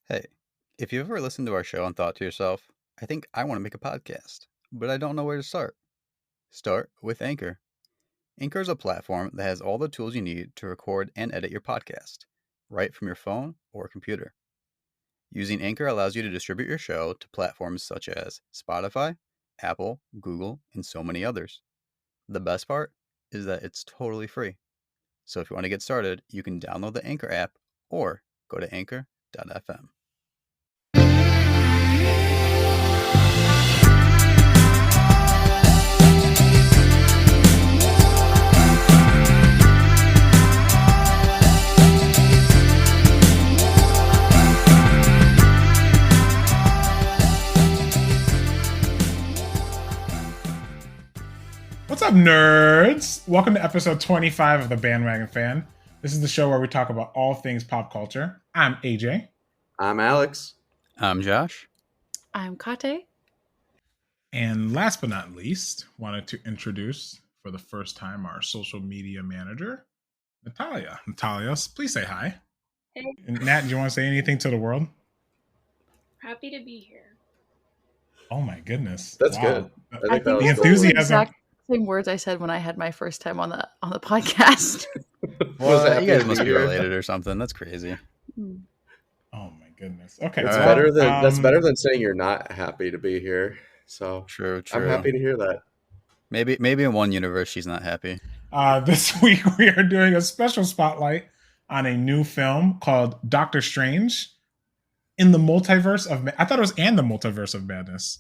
Hey, if you've ever listened to our show and thought to yourself, I think I want to make a podcast, but I don't know where to start. Start with Anchor. Anchor is a platform that has all the tools you need to record and edit your podcast, right from your phone or computer. Using Anchor allows you to distribute your show to platforms such as Spotify, Apple, Google, and so many others. The best part is that it's totally free. So if you want to get started, you can download the Anchor app or go to anchor.fm. What's up, nerds? Welcome to episode 25 of The Bandwagon Fan. This is the show where we talk about all things pop culture. I'm AJ. I'm Alex. I'm Josh. I'm Kate. And last but not least, wanted to introduce for the first time our social media manager, Natalia. Natalia, please say hi. Hey. And Nat, do you want to say anything to the world? Happy to be here. Oh my goodness. That's wow. good. I I think that was the that's cool. enthusiasm. the exact same words I said when I had my first time on the podcast. Well, you guys to must be be here? related or something. That's crazy. Oh my goodness. Okay. It's All better right. than that's better than saying you're not happy to be here. So True. I'm happy to hear that. Maybe in one universe she's not happy. This week we are doing a special spotlight on a new film called Doctor Strange in the Multiverse of I thought it was and the Multiverse of Madness.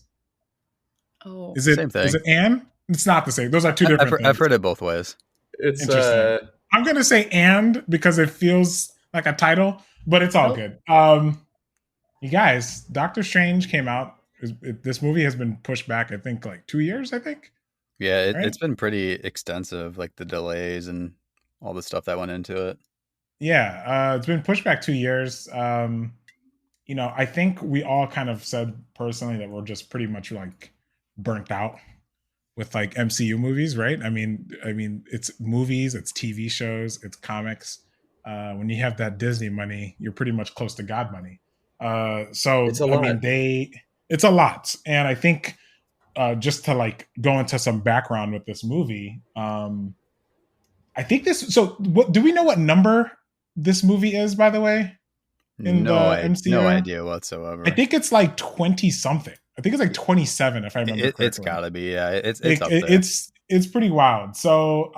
Oh, Is it Same thing. Is it and? It's not the same. Those are two different things. I've heard it both ways. It's Interesting. I'm gonna say and because it feels like a title, but it's all Nope. good. You guys, Doctor Strange came out. This movie has been pushed back, I think, like 2 years, I think. Yeah, Right? it's been pretty extensive, like the delays and all the stuff that went into it. Yeah, it's been pushed back 2 years. I think we all kind of said personally that we're just pretty much like burnt out with like MCU movies, right? I mean, it's movies, it's TV shows, it's comics. When you have that Disney money, you're pretty much close to God money. So It's a lot. I mean, it's a lot, and I think just to like go into some background with this movie, I think this. So, what do we know? What number this movie is, by the way? In the MCU? No idea whatsoever. I think it's like 20 something. I think it's like 27 if I remember correctly. It's gotta be. Yeah, it's up It- there. it's pretty wild. So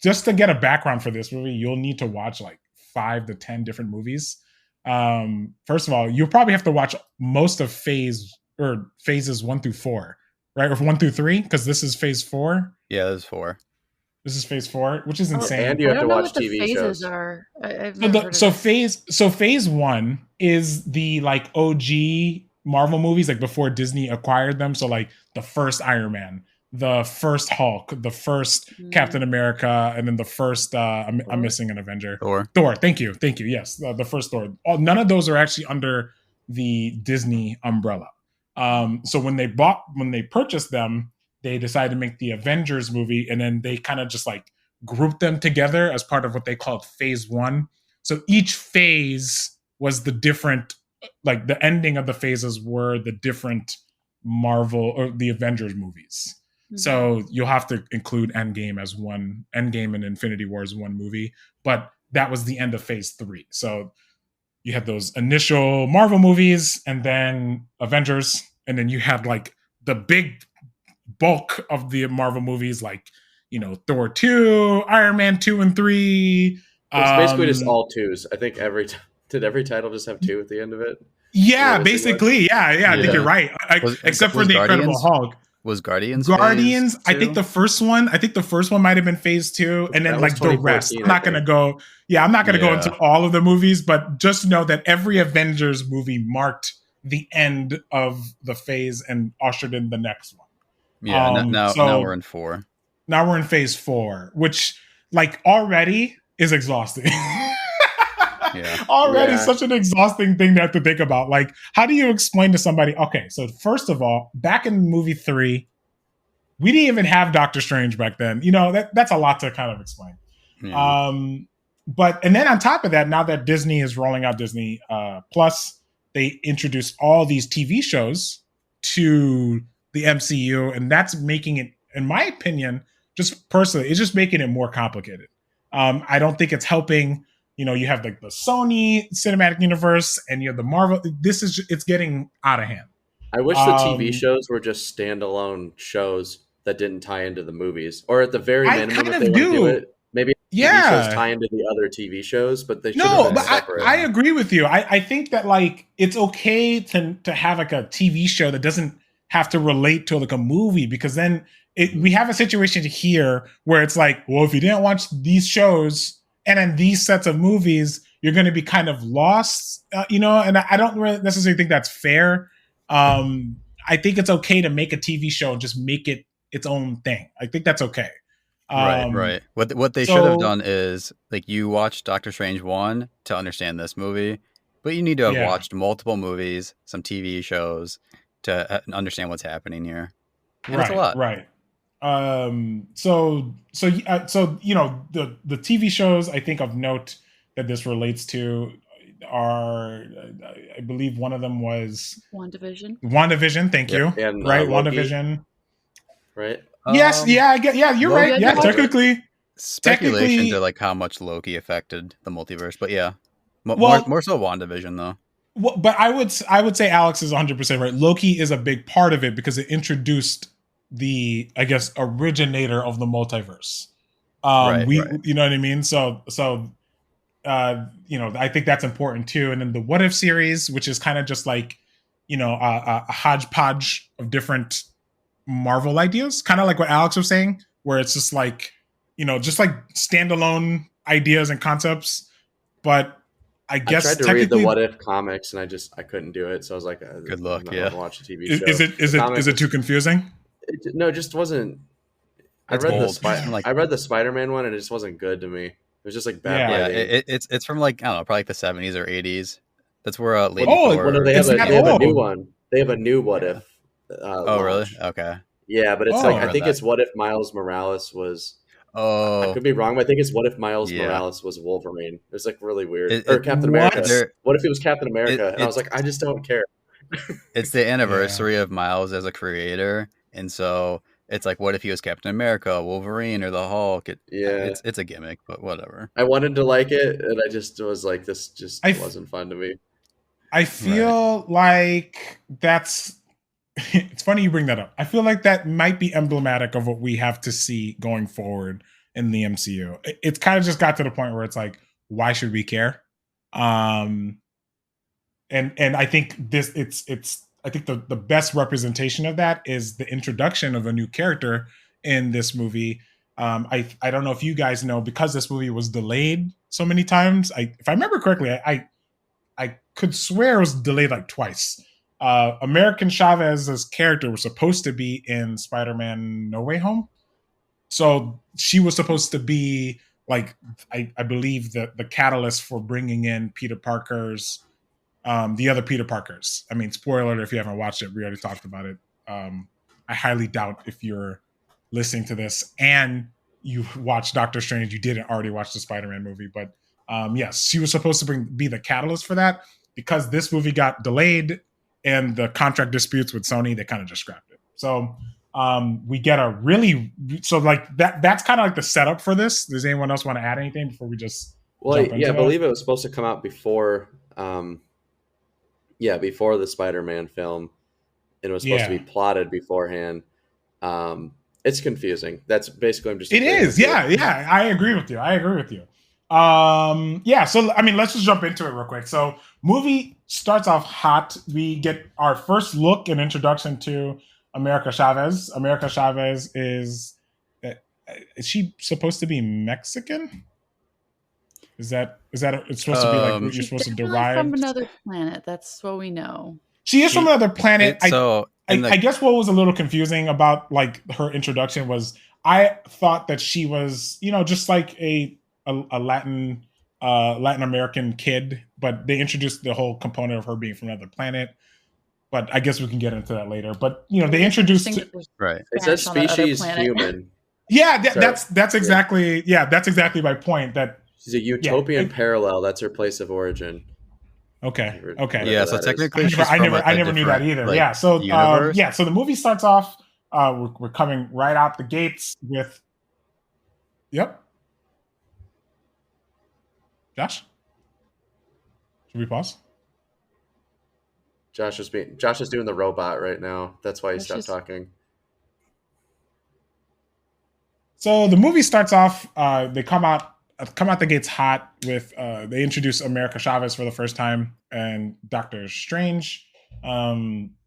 just to get a background for this movie, you'll need to watch like 5 to 10 different movies. First of all, you'll probably have to watch most of phases 1 through 4, right? Or 1 through 3, because this is phase 4. Yeah, there's 4. This is phase 4, which is insane. And you I have don't to know watch what the TV phases shows. are. I've never heard of So it. phase 1 is the like OG Marvel movies, like before Disney acquired them. So like the first Iron Man, the first Hulk, the first Captain America, and then the first I'm missing an Avenger. Thor. Thank you. Yes, the first Thor. None of those are actually under the Disney umbrella. So when they purchased them, they decided to make the Avengers movie, and then they kind of just like grouped them together as part of what they called phase 1. So each phase was the different, like the ending of the phases were the different Marvel or the Avengers movies. Mhm. So you'll have to include Endgame and Infinity War as one movie, but that was the end of phase 3. So you had those initial Marvel movies and then Avengers, and then you had like the big bulk of the Marvel movies, like, Thor 2, Iron Man 2 and 3. It's basically just all twos. I think did every title just have 2 at the end of it? Yeah, Or basically. Yeah. I think you're right. Except for was the Incredible Guardians? Hulk. Was Guardians? Guardians, phase I think 2? the first one might have been phase 2, and then That was like the rest. 2014, I'm not gonna go. Yeah, I'm not gonna go Yeah. into all of the movies, but just know that every Avengers movie marked the end of the phase and ushered in the next one. Yeah. Now so- we're in 4. Now we're in phase 4, which like already is exhausting. Yeah. Already Yeah. such an exhausting thing to have to think about. Like, how do you explain to somebody? Okay, so first of all, back in movie 3, we didn't even have Doctor Strange back then. That's a lot to kind of explain. Yeah. and then on top of that, now that Disney is rolling out Disney Plus, they introduced all these TV shows to the MCU, and that's making it, in my opinion, just personally, it's just making it more complicated. I don't think it's helping. You have like the Sony cinematic universe, and you have the Marvel. It's getting out of hand. I wish the TV shows were just standalone shows that didn't tie into the movies, or at the very minimum, if they want to do it, maybe TV shows tie into the other TV shows, but they should have been separate. I agree with you. I think that like it's okay to have like a TV show that doesn't have to relate to like a movie, because then we have a situation here where it's like, well, if you didn't watch these shows and then these sets of movies, you're going to be kind of lost, and I don't really necessarily think that's fair. I think it's okay to make a TV show and just make it its own thing. I think that's okay. Right. What they should have done is, like, you watch Doctor Strange 1 to understand this movie, but you need to have watched multiple movies, some TV shows to understand what's happening here. And it's a lot. Right. So the TV shows I think of note that this relates to are, I believe one of them was WandaVision. Thank you. And, right, WandaVision. Right. Yes. You're right. Yeah, technically. Speculation to like how much Loki affected the multiverse, but yeah, more so WandaVision though. Well, but I would say Alex is 100% right. Loki is a big part of it because it introduced the, I guess, originator of the multiverse. Right. You know what I mean? So I think that's important too. And then the What If series, which is kind of just like, a hodgepodge of different Marvel ideas, kind of like what Alex was saying, where it's just like, just like standalone ideas and concepts. But I guess I tried to read the What If comics and I couldn't do it. So I was like, good luck. Yeah. Watch a TV show. Is it too confusing? No, it just wasn't. I read the Spider-Man one and it just wasn't good to me. It was just like bad writing. It's from like, I don't know, probably like the 70s or 80s. That's where Lady Thor... they have a new one. They have a new What If. Really? Okay. Yeah, but it's I think it's What If Miles Morales was... I could be wrong, but I think it's What If Miles Morales was Wolverine. It was like really weird. Or Captain America. What if he was Captain America? And I was like, I just don't care. It's the anniversary of Miles as a creator. And so it's like, what if he was Captain America, Wolverine, or the Hulk? It's a gimmick, but whatever. I wanted to like it, and I just was like, this just wasn't fun to me. I feel like that's... It's funny you bring that up. I feel like that might be emblematic of what we have to see going forward in the MCU. It's kind of just got to the point where it's like, why should we care? And I think I think the best representation of that is the introduction of a new character in this movie. I don't know if you guys know, because this movie was delayed so many times. If I remember correctly, I could swear it was delayed like twice. American Chavez's character was supposed to be in Spider-Man No Way Home. So she was supposed to be like, I believe the catalyst for bringing in Peter Parker's, the other Peter Parkers. I mean, spoiler alert, if you haven't watched it, we already talked about it. I highly doubt if you're listening to this and you watched Doctor Strange, you didn't already watch the Spider-Man movie. But yes, she was supposed to be the catalyst for that. Because this movie got delayed and the contract disputes with Sony, they kind of just scrapped it. So we get that's kind of like the setup for this. Does anyone else want to add anything before we just I believe it was supposed to come out before before the Spider-Man film, and it was supposed to be plotted beforehand. It's confusing. That's basically It is. Yeah. I agree with you. So I mean, let's just jump into it real quick. So movie starts off hot. We get our first look and introduction to America Chavez. America Chavez is she supposed to be Mexican? Is that it's supposed to be like you're supposed to derive from another planet? That's what we know. She is from another planet. I guess what was a little confusing about like her introduction was I thought that she was, just like a Latin American kid, but they introduced the whole component of her being from another planet. But I guess we can get into that later. But they introduced right. It says species human. Yeah, that's exactly my point. That She's a utopian parallel. That's her place of origin. Okay. Yeah, so technically, I never knew that either. Like, so universe. So the movie starts off. We're coming right out the gates with. Yep. Josh, should we pause? Josh is doing the robot right now. That's why he stopped talking. So the movie starts off. They come out the gates hot with. They introduce America Chavez for the first time and Doctor Strange.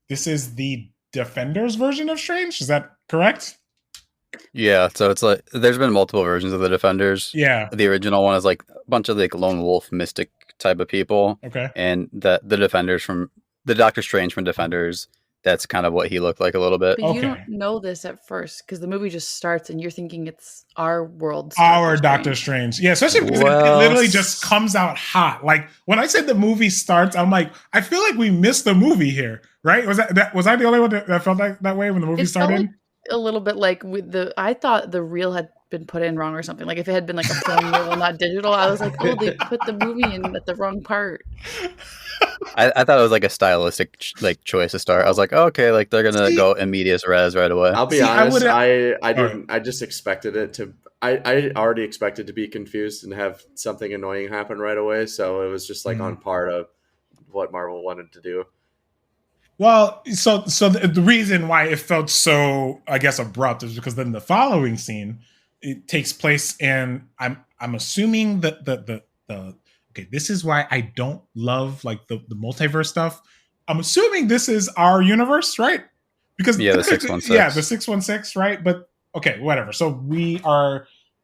This is the Defenders version of Strange. Is that correct? Yeah, so it's like there's been multiple versions of the Defenders. Yeah, the original one is like a bunch of like lone wolf mystic type of people. Okay, and the Defenders from the Doctor Strange from Defenders. That's kind of what he looked like a little bit. But you don't know this at first because the movie just starts and you're thinking it's our world. Our Doctor Strange. Yeah, especially because it literally just comes out hot. Like when I said the movie starts, I'm like, I feel like we missed the movie here, right? Was I the only one that felt like that way when the movie started? Felt like a little bit like I thought the reel had been put in wrong or something. Like if it had been like a film reel, not digital, I was like, oh, they put the movie in at the wrong part. I thought it was like a stylistic choice to start. I was like, oh, okay, like they're gonna go in medias res right away. I'll be honest, I didn't. I just expected it to. I already expected to be confused and have something annoying happen right away. So it was just like on par of what Marvel wanted to do. Well, so the reason why it felt so, I guess, abrupt is because then the following scene, it takes place in I'm assuming that the okay, this is why I don't love like the multiverse stuff. I'm assuming this is our universe, right? Because the 616. Yeah, the 616, right? But okay, whatever. So we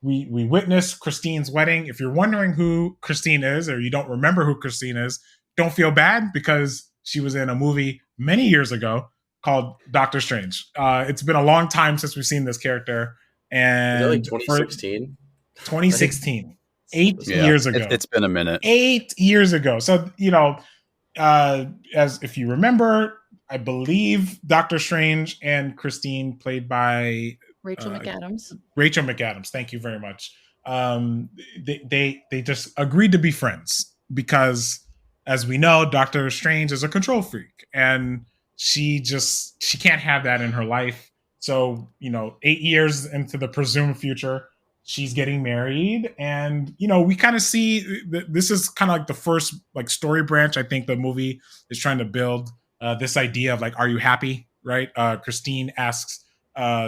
witness Christine's wedding. If you're wondering who Christine is or you don't remember who Christine is, don't feel bad because she was in a movie many years ago called Doctor Strange. It's been a long time since we've seen this character. And like 2016? 2016. 8 years ago. It's been a minute. 8 years ago. So, as if you remember, I believe Doctor Strange and Christine, played by Rachel McAdams. Rachel McAdams. Thank you very much. They just agreed to be friends because, as we know, Doctor Strange is a control freak, and she can't have that in her life. So, 8 years into the presumed future, she's getting married, and we kind of see this is kind of like the first like story branch. I think the movie is trying to build this idea of like, are you happy? Right? Christine asks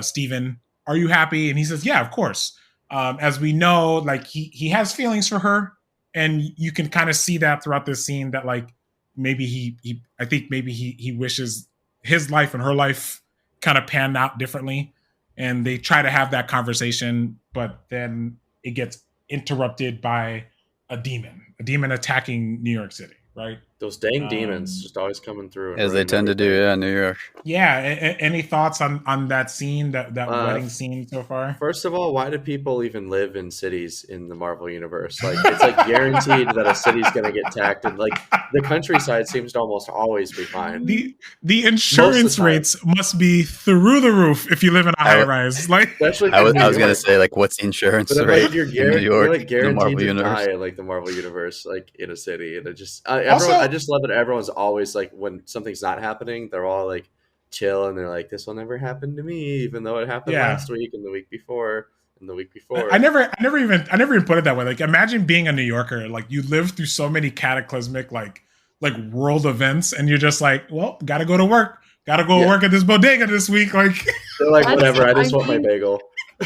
Steven, are you happy? And he says, yeah, of course. As we know, like he has feelings for her, and you can kind of see that throughout this scene that like maybe he wishes his life and her life kind of panned out differently. And they try to have that conversation, but then it gets interrupted by a demon attacking New York City, right? Those dang demons just always coming through. As they tend to do, yeah, in New York. Yeah. Any thoughts on that scene, that wedding scene so far? First of all, why do people even live in cities in the Marvel universe? Like, it's like guaranteed that a city's going to get attacked, and like the countryside seems to almost always be fine. The insurance rates must be through the roof if you live in a high rise. Like, especially I was going to say, like, what's the insurance rate like, you're in New York? You're like guaranteed to die in like the Marvel universe, like in a city, and it just I just love that everyone's always like, when something's not happening, they're all like chill and they're like, this will never happen to me, even though it happened last week and the week before and the week before. I never even put it that way. Like, imagine being a New Yorker, like you live through so many cataclysmic like world events, and you're just like, well, gotta go to work, work at this bodega this week. Like, they're like, whatever, I just want my bagel.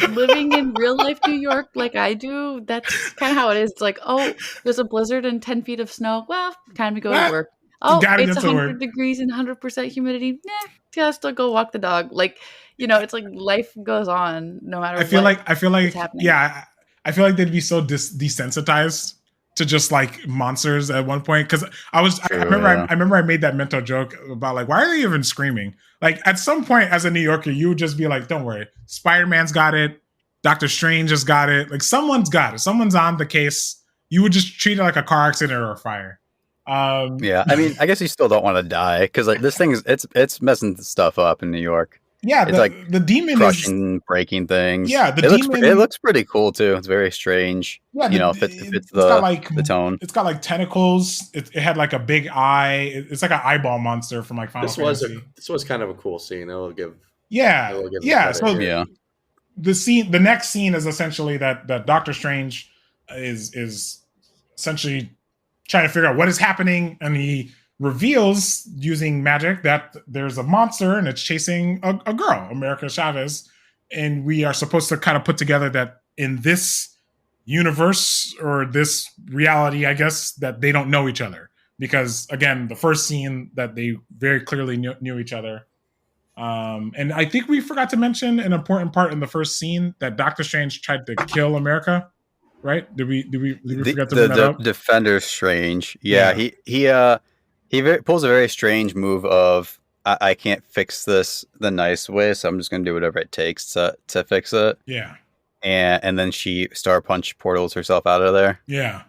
Living in real life New York like I do, that's kind of how it is. It's like, oh, there's a blizzard and 10 feet of snow. Well, time to go to work. Oh, it's 100 degrees and 100% humidity. Nah, gotta still go walk the dog. Like, it's like life goes on no matter what. I feel like yeah, I feel like they'd be so desensitized to just like monsters at one point, because I remember I made that mental joke about like, why are they even screaming? Like, at some point as a New Yorker, you would just be like, don't worry, Spider-Man's got it, Doctor Strange has got it, like someone's got it, someone's on the case. You would just treat it like a car accident or a fire. Yeah, I mean, I guess you still don't want to die, because like this thing is it's messing stuff up in New York. Yeah, it's like the demon crushing, breaking things. Yeah, it looks pretty cool too. It's very strange. Yeah, it's got like the tone. It's got like tentacles. It had like a big eye. It's like an eyeball monster from like Final Fantasy. This was kind of a cool scene. It'll give. The next scene is essentially that Doctor Strange is essentially trying to figure out what is happening, and he reveals using magic that there's a monster and it's chasing a girl, America Chavez, and we are supposed to kind of put together that in this universe or this reality, I guess, that they don't know each other, because again, the first scene that they very clearly knew each other. And I think we forgot to mention an important part in the first scene, that Doctor Strange tried to kill America. Right? Did we forget to bring that up? Defender Strange. Yeah. He pulls a very strange move of, I can't fix this the nice way, so I'm just going to do whatever it takes to fix it. Yeah. And then she Star Punch portals herself out of there. Yeah.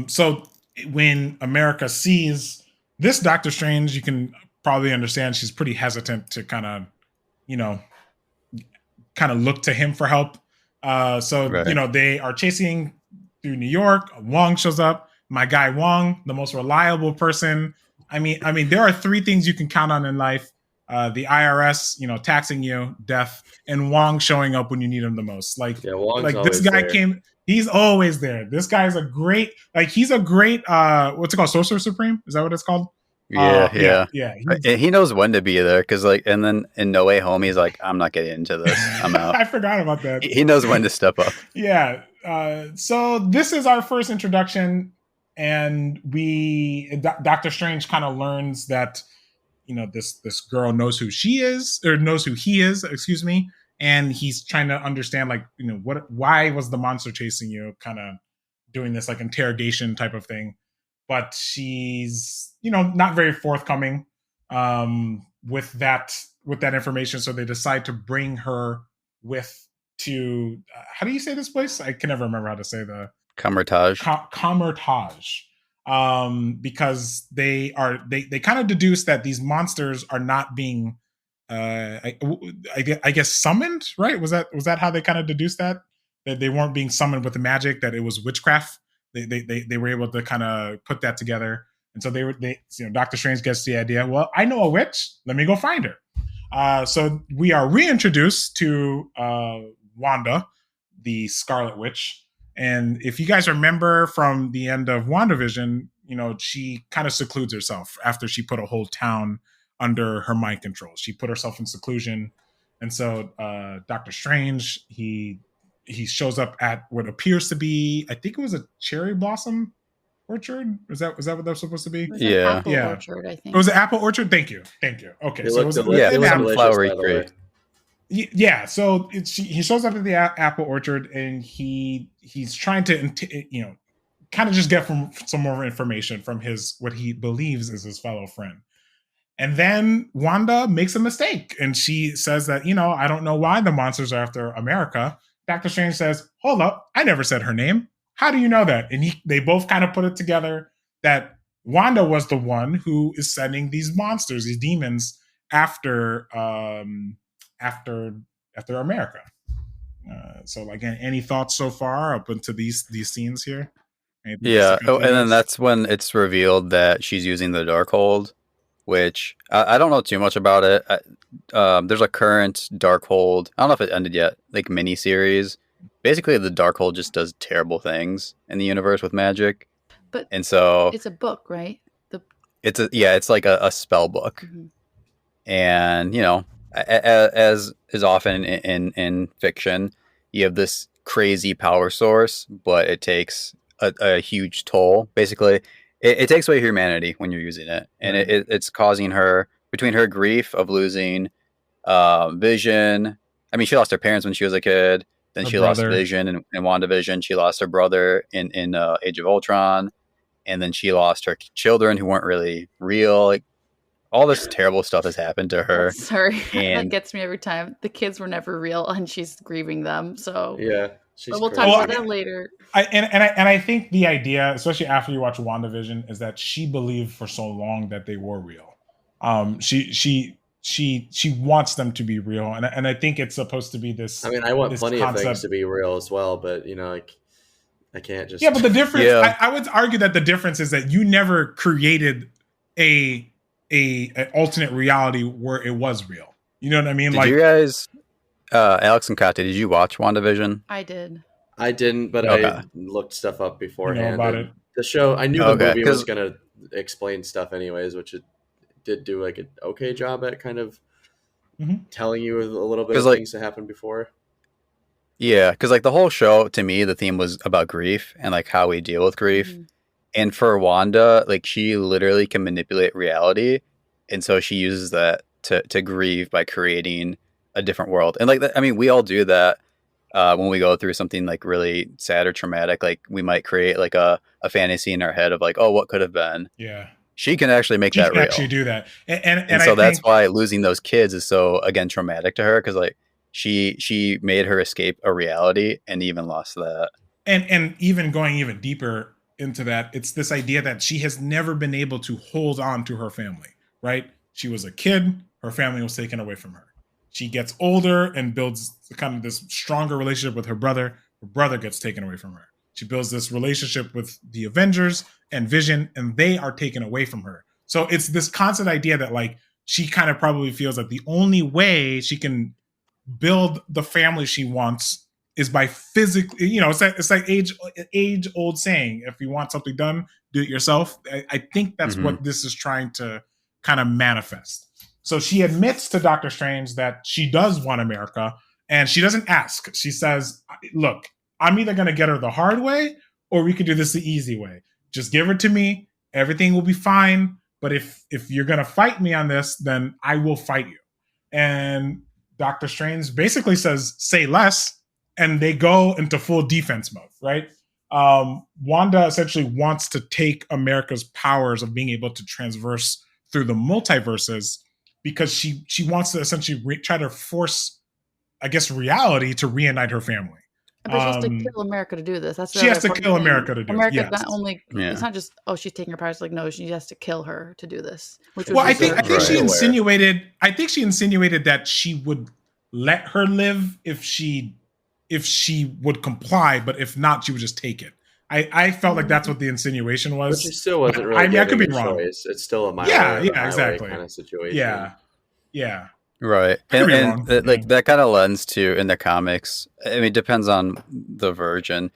So when America sees this Doctor Strange, you can probably understand she's pretty hesitant to kind of look to him for help. Right. They are chasing through New York. Wong shows up. My guy Wong, the most reliable person. I mean, there are three things you can count on in life: the IRS, taxing you, death, and Wong showing up when you need him the most. This guy came. He's always there. This guy is a great. He's a great. What's it called? Sorcerer Supreme? Is that what it's called? Yeah. He knows when to be there, because and then in No Way Home, he's like, I'm not getting into this. I'm out. I forgot about that. He knows when to step up. Yeah. So this is our first introduction. And Doctor Strange kind of learns that, this girl knows who she is, or knows who he is, excuse me. And he's trying to understand, why was the monster chasing you, kind of doing this interrogation type of thing. But she's, not very forthcoming with that information. So they decide to bring her to, how do you say this place? I can never remember how to say the Camertage. Because they kind of deduce that these monsters are not being I guess summoned, right? Was that how they kind of deduced that they weren't being summoned with the magic, that it was witchcraft? They were able to kind of put that together, and so Doctor Strange gets the idea. Well, I know a witch. Let me go find her. So we are reintroduced to Wanda, the Scarlet Witch. And if you guys remember from the end of WandaVision, she kind of secludes herself after she put a whole town under her mind control. She put herself in seclusion. And so Doctor Strange, he shows up at what appears to be, I think it was a cherry blossom orchard. Was that what that was supposed to be? It was an apple orchard, I think. It was an apple orchard? Thank you. Okay. It was an flowery tree. Yeah, so he shows up at the apple orchard, and he's trying to kind of just get some more information from what he believes is his fellow friend. And then Wanda makes a mistake, and she says that, I don't know why the monsters are after America. Doctor Strange says, hold up, I never said her name. How do you know that? And they both kind of put it together that Wanda was the one who is sending these monsters, these demons, after America. So again, any thoughts so far up into these scenes here? And then that's when it's revealed that she's using the Darkhold, which I don't know too much about it. There's a current Darkhold, I don't know if it ended yet, mini series. Basically, the Darkhold just does terrible things in the universe with magic. And so it's a book, right? It's like a spell book. Mm-hmm. And as is often in fiction, you have this crazy power source, but it takes a huge toll. Basically, it takes away humanity when you're using it, and it's causing her, between her grief of losing vision. I mean, she lost her parents when she was a kid. Then she lost vision in WandaVision. She lost her brother in Age of Ultron, and then she lost her children who weren't really real. All this terrible stuff has happened to her. Sorry, that gets me every time. The kids were never real, and she's grieving them. So yeah, but we'll talk about that later. I think the idea, especially after you watch WandaVision, is that she believed for so long that they were real. She she wants them to be real, and I think it's supposed to be this. I mean, I want plenty of things to be real as well, but like I can't just. Yeah, but the difference, I would argue that the difference is that you never created a alternate reality where it was real. You know what I mean? Did you guys, Alex and Kate, did you watch WandaVision? I did. I didn't, but I looked stuff up beforehand. You know about it. The show, I knew the movie was going to explain stuff anyways, which it did do like an okay job at kind of telling you a little bit of things that happened before. Yeah, because like the whole show, to me, the theme was about grief and like how we deal with grief. Mm-hmm. And for Wanda, like she literally can manipulate reality, and so she uses that to grieve by creating a different world. And like, I mean, we all do that when we go through something like really sad or traumatic. Like we might create like a fantasy in our head of like, oh, what could have been. Yeah, she can actually make that real. She can actually do that, and so that's why losing those kids is so again traumatic to her, because like she made her escape a reality and even lost that. And even going even deeper into that, it's this idea that she has never been able to hold on to her family, right? She was a kid, her family was taken away from her. She gets older and builds kind of this stronger relationship with her brother gets taken away from her. She builds this relationship with the Avengers and Vision, and they are taken away from her. So it's this constant idea that like she kind of probably feels like the only way she can build the family she wants is by physically, you know, it's like age old saying, if you want something done, do it yourself. I think that's what this is trying to kind of manifest. So she admits to Doctor Strange that she does want America, and she doesn't ask. She says, look, I'm either going to get her the hard way or we could do this the easy way. Just give her to me. Everything will be fine. But if you're going to fight me on this, then I will fight you. And Doctor Strange basically says, say less. And they go into full defense mode, right? Wanda essentially wants to take America's powers of being able to transverse through the multiverses because she wants to essentially try to force, I guess, reality to reunite her family. But she has to kill America to do this. She has to kill America to do this. America's not only, it's not just, she's taking her powers. Like, no, she has to kill her to do this. I think she insinuated that she would let her live if she would comply, but if not, she would just take it. I felt like that's what the insinuation was. But she still wasn't really. I could be wrong. Choice. It's still a mile exactly kind of situation. Yeah. Right, and that kind of lends to in the comics. I mean, it depends on the version.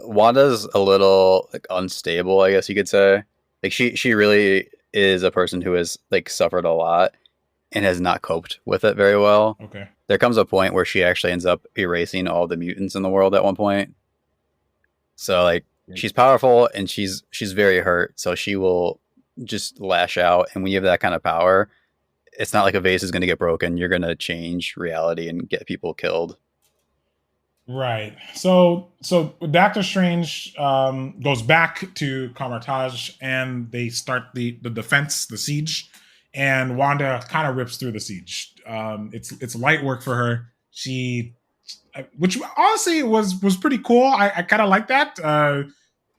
Wanda's a little like unstable, I guess you could say. Like she really is a person who has like suffered a lot and has not coped with it very well. Okay. There comes a point where she actually ends up erasing all the mutants in the world at one point. So like she's powerful and she's very hurt. So she will just lash out. And when you have that kind of power, it's not like a vase is going to get broken. You're going to change reality and get people killed. Right. So Doctor Strange goes back to Kamar-Taj and they start the defense, the siege. And Wanda kind of rips through the siege. It's light work for her. Which honestly was pretty cool. I kind of like that.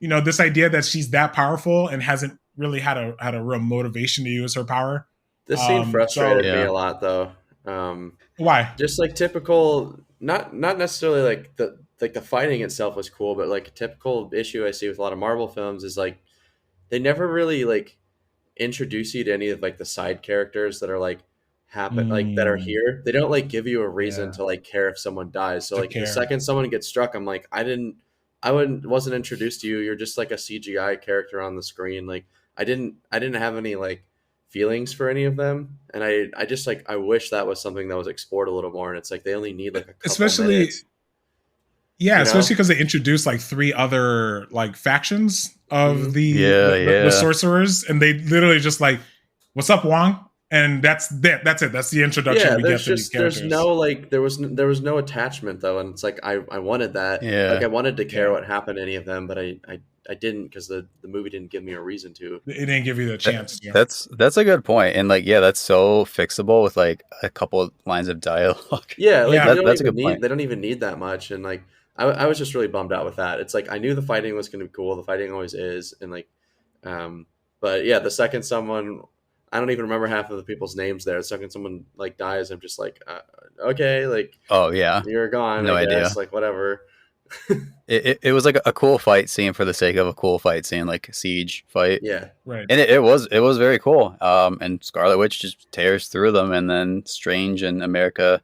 This idea that she's that powerful and hasn't really had a real motivation to use her power. This scene frustrated me a lot, though. Why? Just like typical, not necessarily like the fighting itself was cool, but like a typical issue I see with a lot of Marvel films is like they never really like introduce you to any of like the side characters that are like like that are here. They don't like give you a reason to like care if someone dies. So like the second someone gets struck, I'm like, wasn't introduced to you. You're just like a CGI character on the screen. Like I didn't have any like feelings for any of them, and I just like I wish that was something that was explored a little more. And it's like they only need like a couple minutes. Yeah, especially because they introduced like 3 other like factions of the sorcerers, and they literally just like, "What's up, Wong?" And that's it. That's the introduction we get to these characters. There's no like there was no attachment though, and it's like I wanted that. Yeah. Like I wanted to care what happened to any of them, but I didn't because the movie didn't give me a reason to. It didn't give you the chance. That's a good point, and like that's so fixable with like a couple of lines of dialogue. Yeah, that's a good point. They don't even need that much, and like I was just really bummed out with that. It's like I knew the fighting was going to be cool. The fighting always is, and like, but yeah, the second someone I don't even remember half of the people's names there. So when someone like dies, I'm just like, okay, like, oh yeah, you're gone. No I idea. guess, like whatever. it was like a cool fight scene for the sake of a cool fight scene, like siege fight. Yeah, right. And it was very cool. And Scarlet Witch just tears through them, and then Strange and America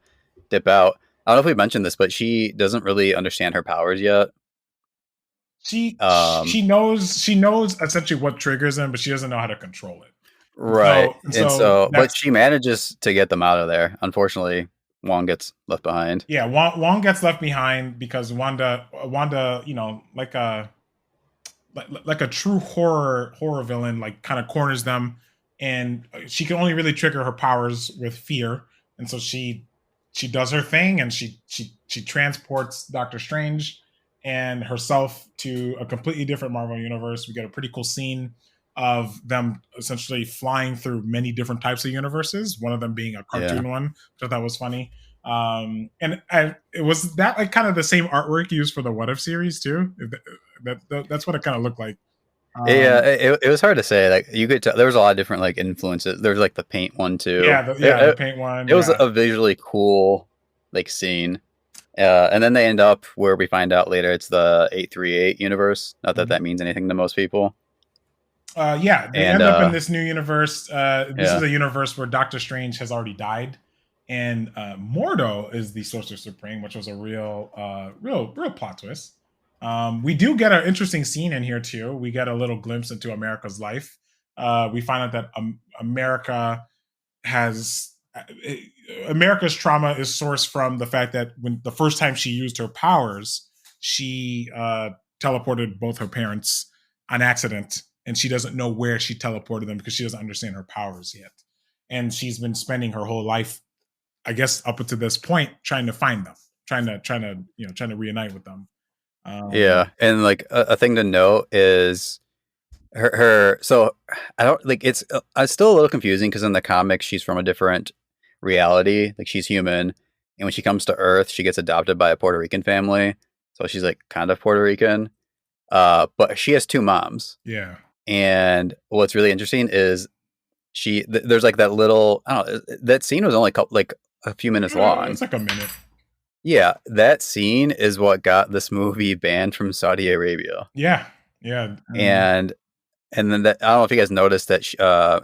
dip out. I don't know if we mentioned this, but she doesn't really understand her powers yet. She knows essentially what triggers them, but she doesn't know how to control it. Right. So but she manages to get them out of there. Unfortunately, Wong gets left behind. Yeah, Wong gets left behind because Wanda, you know, like a true horror villain, like kind of corners them, and she can only really trigger her powers with fear, and so she does her thing, and she transports Doctor Strange and herself to a completely different Marvel universe. We get a pretty cool scene of them essentially flying through many different types of universes, one of them being a cartoon one, which I thought was funny. And it was that like kind of the same artwork used for the What If series too. That's what it kind of looked like. Yeah, it was hard to say. Like you could tell there was a lot of different like influences. There was like the paint one too. Yeah, the paint one. It was a visually cool like scene. And then they end up where we find out later it's the 838 universe. Not that that means anything to most people. They end up in this new universe. This is a universe where Doctor Strange has already died, and Mordo is the Sorcerer Supreme, which was a real plot twist. We do get an interesting scene in here too. We get a little glimpse into America's life. We find out that America's trauma is sourced from the fact that when the first time she used her powers, she teleported both her parents on accident, and she doesn't know where she teleported them because she doesn't understand her powers yet. And she's been spending her whole life, I guess, up until this point, trying to find them, trying to reunite with them. And like a thing to note is her. So I don't like it's still a little confusing because in the comics she's from a different reality. Like she's human, and when she comes to Earth, she gets adopted by a Puerto Rican family. So she's like kind of Puerto Rican, but she has two moms. Yeah. And what's really interesting is there's like that little, I don't know, that scene was only a few minutes long. It's like a minute. Yeah, that scene is what got this movie banned from Saudi Arabia. Yeah. And then I don't know if you guys noticed that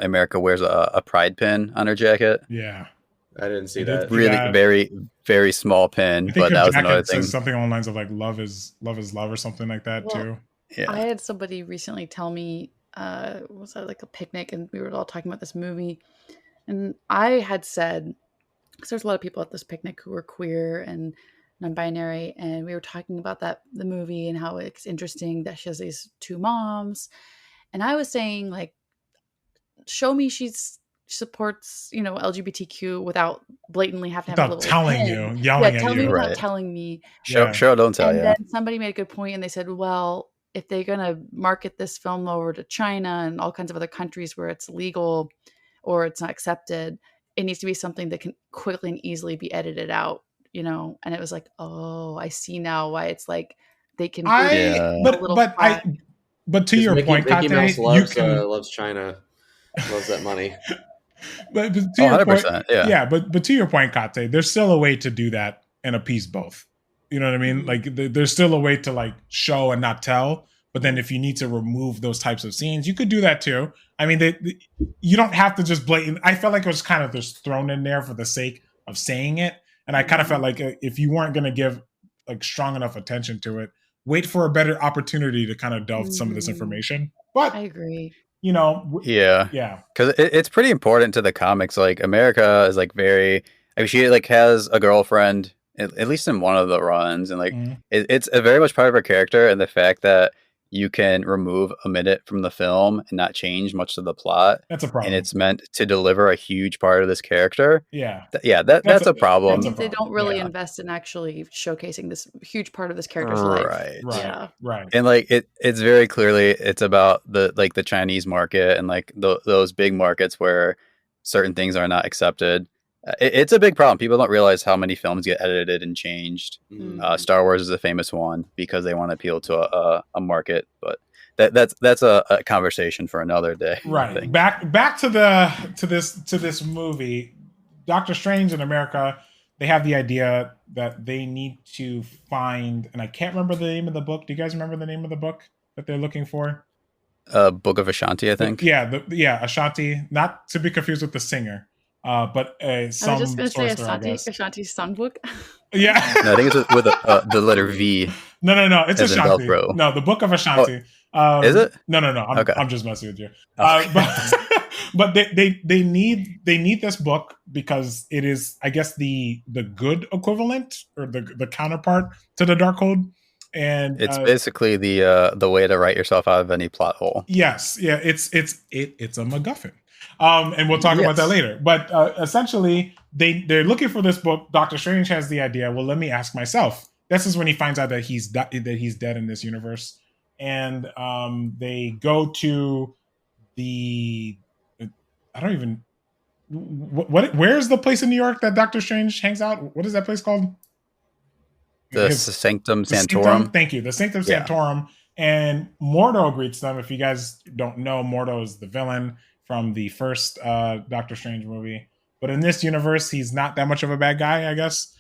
America wears a pride pin on her jacket. Yeah. I didn't see that. Really very, very small pin, but that was another thing. Something along the lines of like love is love or something like that too. Yeah. I had somebody recently tell me, was that like a picnic, and we were all talking about this movie, and I had said, because there's a lot of people at this picnic who were queer and non-binary, and we were talking about the movie and how it's interesting that she has these two moms, and I was saying like, show me she supports LGBTQ without blatantly having to have a little telling pin. you, yelling at tell you, me without right. telling me. Sure, don't tell you. And then somebody made a good point, and they said, well, if they're going to market this film over to China and all kinds of other countries where it's legal or it's not accepted, it needs to be something that can quickly and easily be edited out, and it was like, oh, I see now why it's like they can. But to your point, Mickey Kate, Mouse loves China, loves that money. But to your point, yeah. But to your point, Kate, there's still a way to do that and appease both. You know what I mean? Like there's still a way to like show and not tell. But then if you need to remove those types of scenes, you could do that too. I mean, you don't have to just blatant. I felt like it was kind of just thrown in there for the sake of saying it. And I kind of felt like if you weren't going to give like strong enough attention to it, wait for a better opportunity to kind of delve some of this information. But I agree. Yeah. Because it's pretty important to the comics. Like America is like very. I mean, she like has a girlfriend at least in one of the runs, and like it's a very much part of her character, and the fact that you can remove a minute from the film and not change much of the plot. That's a problem. And it's meant to deliver a huge part of this character. Yeah. That's a problem. They don't really invest in actually showcasing this huge part of this character's life. Right. And like it's very clearly it's about the Chinese market and like those big markets where certain things are not accepted. It's a big problem. People don't realize how many films get edited and changed. Star Wars is a famous one because they want to appeal to a market, but that's a conversation for another day. Right. Back to this movie. Doctor Strange in America, they have the idea that they need to find, and I can't remember the name of the book. Do you guys remember the name of the book that they're looking for? Book of Ashanti, I think. Ashanti, not to be confused with the singer, but I was just going to say Ashanti's songbook. Yeah, no, I think it's with the letter V. No, it's Ashanti. No, the Book of Ashanti. Is it? No. I'm just messing with you. But they need this book because it is, I guess, the good equivalent or the counterpart to the Darkhold. And it's basically the way to write yourself out of any plot hole. Yes, yeah, it's a MacGuffin, and we'll talk about that later. But essentially, they're looking for this book. Doctor Strange has the idea. Well, let me ask myself. This is when he finds out that he's dead in this universe, and they go to the where's the place in New York that Doctor Strange hangs out? What is that place called? The Sanctum Sanctorum. Thank you. The Sanctum Sanctorum. And Mordo greets them. If you guys don't know, Mordo is the villain from the first Doctor Strange movie. But in this universe, he's not that much of a bad guy, I guess.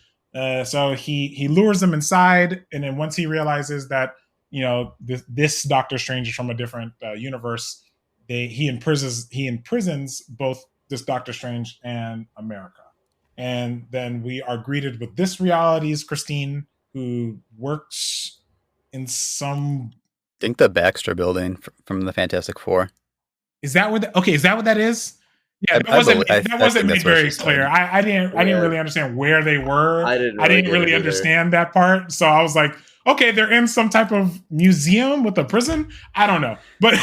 So he lures them inside. And then once he realizes that, this Doctor Strange is from a different universe, he imprisons both this Doctor Strange and America. And then we are greeted with this reality's Christine, who works in some... I think the Baxter building from the Fantastic Four. Is that what that is? Yeah, that wasn't made very clear. I didn't really understand where they were. I didn't really understand that part. So I was like, okay, they're in some type of museum with a prison. I don't know, but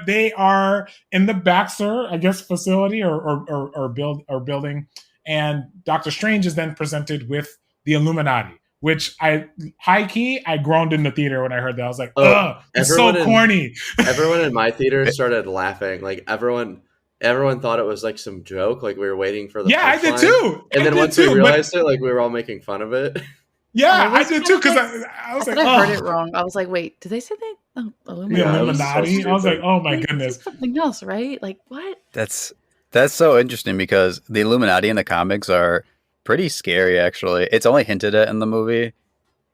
they are in the Baxter, I guess, facility or building. And Doctor Strange is then presented with the Illuminati, which I groaned in the theater when I heard that. I was like, ugh, it's so corny. Everyone in my theater started laughing. Like everyone thought it was like some joke. Like we were waiting for the I did too. And then once we realized it, like we were all making fun of it. Yeah, I did too, because I was like, I heard it wrong. I was like, wait, did they say Illuminati? I was like, oh my goodness. Something else, right? Like, what? That's so interesting because the Illuminati in the comics are pretty scary, actually. It's only hinted at in the movie,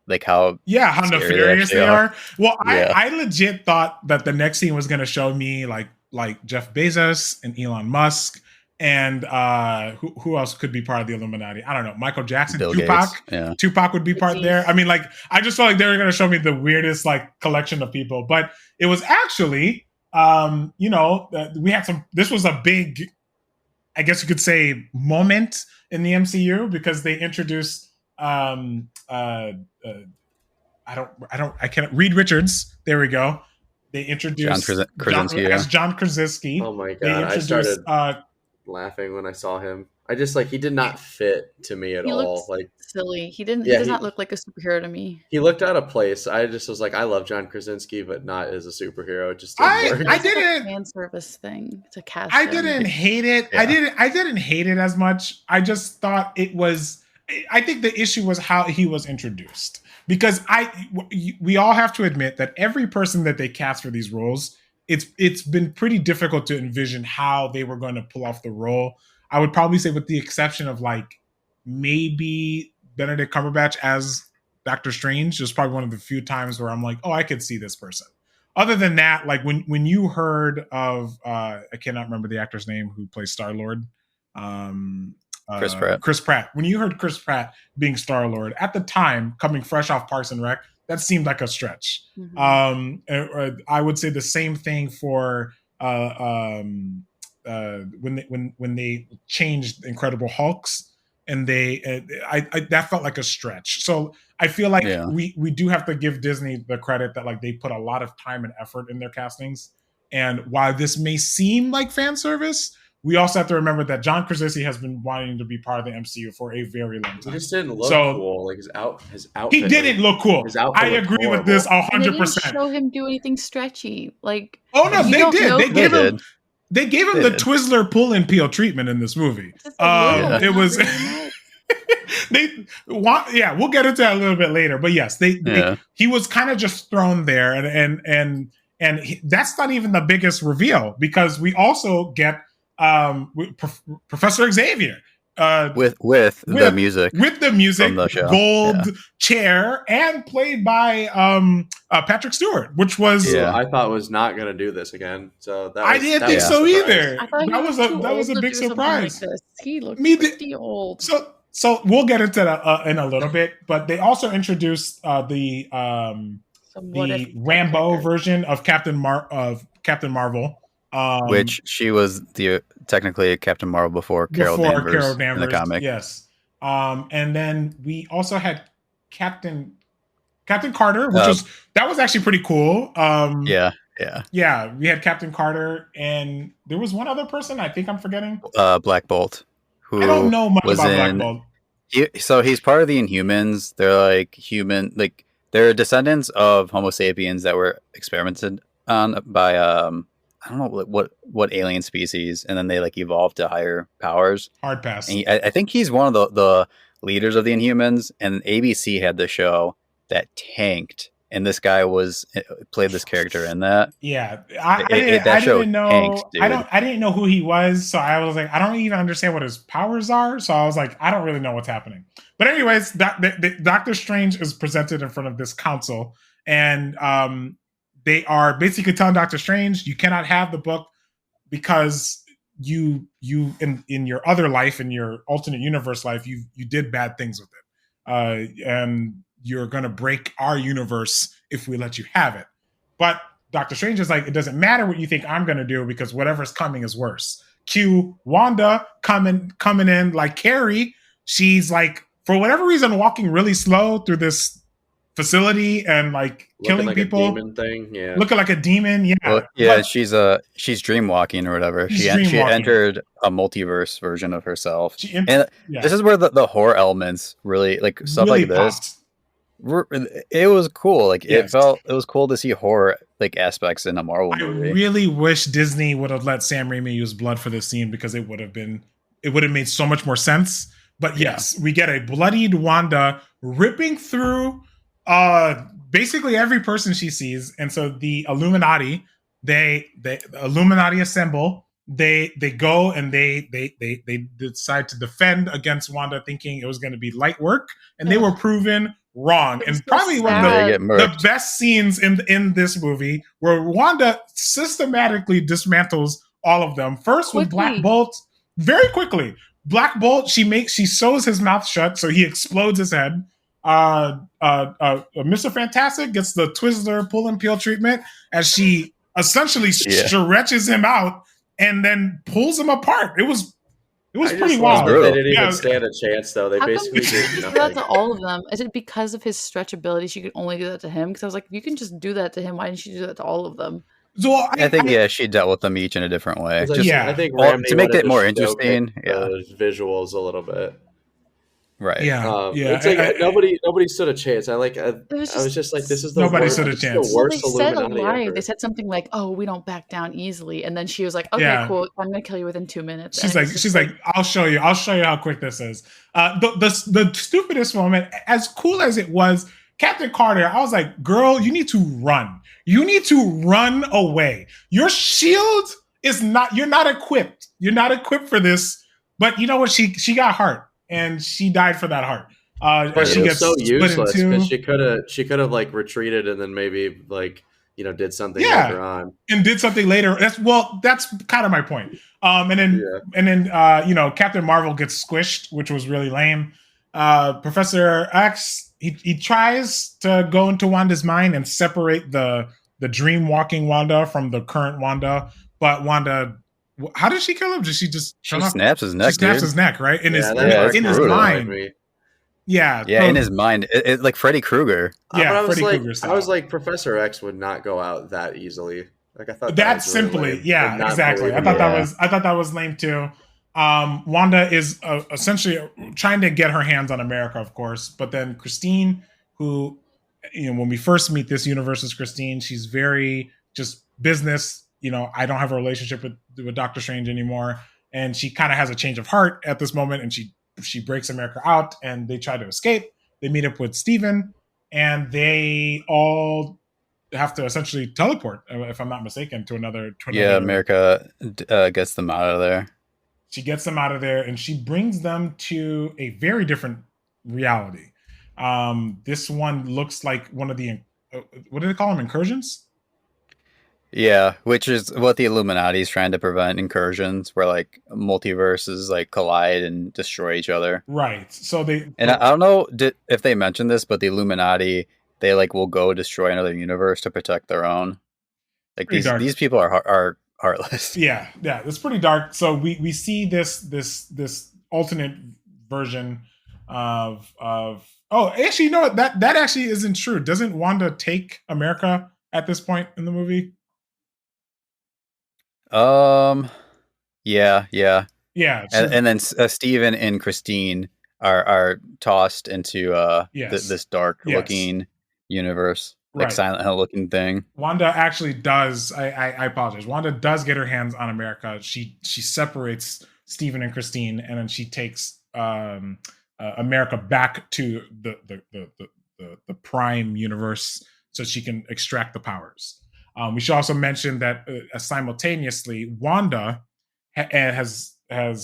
like how nefarious they are. Well, I legit thought that the next scene was going to show me like Jeff Bezos and Elon Musk and who else could be part of the Illuminati? I don't know. Michael Jackson, Bill Tupac. Gates. Yeah. Tupac would be part there. I mean, like, I just felt like they were going to show me the weirdest like collection of people, but it was actually, we had this was a big, I guess you could say, moment in the MCU because they introduced Reed Richards. There we go. They introduced John Krasinski. Oh my god! I started laughing when I saw him. I just he did not fit to me at all. Like silly. He does not look like a superhero to me. He looked out of place. I just was like, I love John Krasinski, but not as a superhero. It just didn't work. I didn't fan service thing to cast. I didn't hate it. Yeah. I didn't hate it as much. I just thought it was. I think the issue was how he was introduced. Because we all have to admit that every person that they cast for these roles, it's been pretty difficult to envision how they were going to pull off the role. I would probably say, with the exception of maybe Benedict Cumberbatch as Doctor Strange, is probably one of the few times where I'm like, oh, I could see this person. Other than that, when you heard of I cannot remember the actor's name who plays Star-Lord. Chris Pratt. When you heard Chris Pratt being Star-Lord, at the time, coming fresh off Parks and Rec, that seemed like a stretch. Mm-hmm. I would say the same thing for when they changed Incredible Hulks, and that felt like a stretch. So I feel like we do have to give Disney the credit that they put a lot of time and effort in their castings. And while this may seem like fan service, we also have to remember that John Krasinski has been wanting to be part of the MCU for a very long time. He just didn't look cool. His outfit. He didn't look cool. I agree with this 100%. They didn't show him do anything stretchy. They did. They gave him the Twizzler pull and peel treatment in this movie. It was. We'll get into that a little bit later. But yes, he was kind of just thrown there, and And that's not even the biggest reveal, because we also get Professor Xavier. With the music from the show. Gold chair, and played by Patrick Stewart, which was I thought was not going to do this again. So I didn't think so either. That was a big surprise. Like he looked pretty old. So we'll get into that in a little bit. But they also introduced the Rambeau version of Captain Marvel. Which she was technically Captain Marvel before Carol Danvers in the comic. Yes. And then we also had Captain Carter, which was actually pretty cool. Yeah. We had Captain Carter, and there was one other person I think I'm forgetting. Black Bolt. Who I don't know much about Black Bolt. So he's part of the Inhumans. They're like human, like they're descendants of Homo sapiens that were experimented on by I don't know what alien species, and then they like evolved to higher powers. Hard pass. And I think he's one of the leaders of the Inhumans, and ABC had the show that tanked, and this guy played this character in that. Yeah, I didn't know who he was, so I was like, I don't even understand what his powers are. So I was like, I don't really know what's happening. But anyways, Doctor Strange is presented in front of this council, and they are basically telling Doctor Strange, you cannot have the book because you in your other life, in your alternate universe life, you did bad things with it, and you're going to break our universe if we let you have it. But Doctor Strange is like, it doesn't matter what you think I'm going to do, because whatever's coming is worse. Cue Wanda coming in like Carrie. She's like, for whatever reason, walking really slow through this facility and like killing people. A demon thing, yeah. Looking like a demon, yeah. Well, yeah, but she's dreamwalking or whatever. She entered a multiverse version of herself. This is where the horror elements really, like stuff really like this. It was cool. Like it was cool to see horror like aspects in a Marvel movie. I really wish Disney would have let Sam Rami use blood for this scene, because it would have made so much more sense. But yes, we get a bloodied Wanda ripping through basically every person she sees. And so the Illuminati, the Illuminati assemble. They go and they decide to defend against Wanda, thinking it was going to be light work, and they were proven wrong. And probably one of the best scenes in this movie, where Wanda systematically dismantles all of them. First with Black Bolt, very quickly. Black Bolt, she sews his mouth shut, so he explodes his head. Mr. Fantastic gets the Twizzler pull and peel treatment as she essentially stretches him out and then pulls him apart. It was pretty wild. They didn't even stand a chance, though. They basically did nothing. Do that to all of them. Is it because of his stretchability she could only do that to him? Because I was like, if you can just do that to him, why didn't she do that to all of them? So I think she dealt with them each in a different way. I think to make it more interesting. Visuals a little bit. Right. It's like nobody stood a chance. I was just like, this is the nobody worst, stood a chance. The worst they said Illuminati a lie. ever. They said something like, "Oh, we don't back down easily," and then she was like, "Okay, cool. I'm gonna kill you within 2 minutes." She's like, "I'll show you how quick this is." The stupidest moment, as cool as it was, Captain Carter. I was like, "Girl, you need to run. You need to run away. Your shield is not. You're not equipped. You're not equipped for this." But you know what? She got heart. And she died for that heart. But she gets so useless because she could have like retreated and then maybe like did something later on. And did something later. That's kind of my point. And then Captain Marvel gets squished, which was really lame. Professor X he tries to go into Wanda's mind and separate the dream walking Wanda from the current Wanda, but Wanda. How did she kill him? Did she just? She snaps his neck. She snaps his neck, right? In his mind. Yeah, in his mind, it like Freddy Krueger. Yeah, I was like, Professor X would not go out that easily. Like I thought that simply, exactly. I thought that was lame too. Wanda is essentially trying to get her hands on America, of course, but then Christine, who when we first meet this universe's Christine, she's very just business. I don't have a relationship with Doctor Strange anymore. And she kind of has a change of heart at this moment. And she breaks America out and they try to escape. They meet up with Steven and they all have to essentially teleport, if I'm not mistaken, to another. America gets them out of there. She gets them out of there, and she brings them to a very different reality. This one looks like one of the what do they call them? Incursions? Yeah, which is what the Illuminati is trying to prevent, incursions where like multiverses like collide and destroy each other. Right. So I don't know if they mentioned this, but the Illuminati, they like will go destroy another universe to protect their own. Like these people are heartless. Yeah, it's pretty dark. So we see this alternate version of actually, you know what, that actually isn't true. Doesn't Wanda take America at this point in the movie? Yeah. And then Steven and Christine are tossed into this dark looking universe, like Silent Hill looking thing. Wanda actually does. I apologize. Wanda does get her hands on America. She separates Steven and Christine, and then she takes America back to the Prime universe so she can extract the powers. We should also mention that simultaneously, Wanda has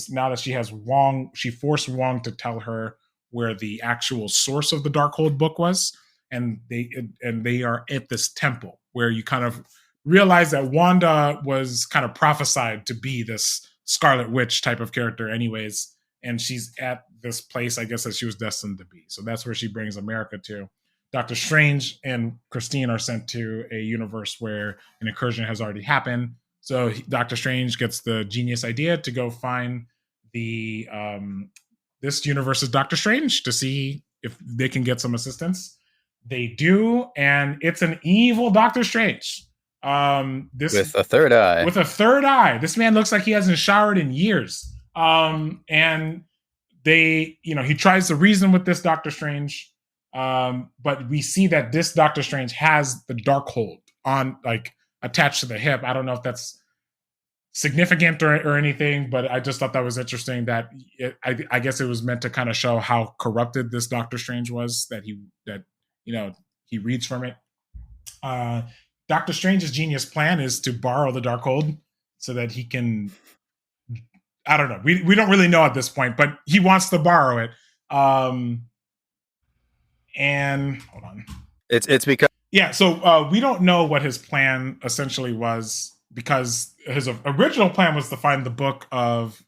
now that she has Wong, she forced Wong to tell her where the actual source of the Darkhold book was, and they are at this temple where you kind of realize that Wanda was kind of prophesied to be this Scarlet Witch type of character, anyways, and she's at this place, I guess, that she was destined to be. So that's where she brings America to. Doctor Strange and Christine are sent to a universe where an incursion has already happened. So Doctor Strange gets the genius idea to go find the this universe's Doctor Strange to see if they can get some assistance. They do, and it's an evil Doctor Strange. With a third eye. With a third eye. This man looks like he hasn't showered in years. And he tries to reason with this Doctor Strange. But we see that this Doctor Strange has the Darkhold on, like, attached to the hip. I don't know if that's significant or anything, but I just thought that was interesting. That I guess it was meant to kind of show how corrupted this Doctor Strange was. That he reads from it. Doctor Strange's genius plan is to borrow the Darkhold so that he can. I don't know. We don't really know at this point, but he wants to borrow it. And hold on. It's because so we don't know what his plan essentially was, because his original plan was to find the book of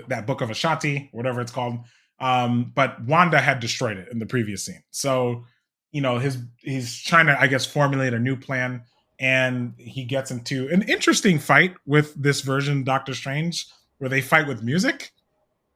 that book of Ashanti, whatever it's called. But Wanda had destroyed it in the previous scene. So he's trying to, I guess, formulate a new plan, and he gets into an interesting fight with this version of Doctor Strange where they fight with music.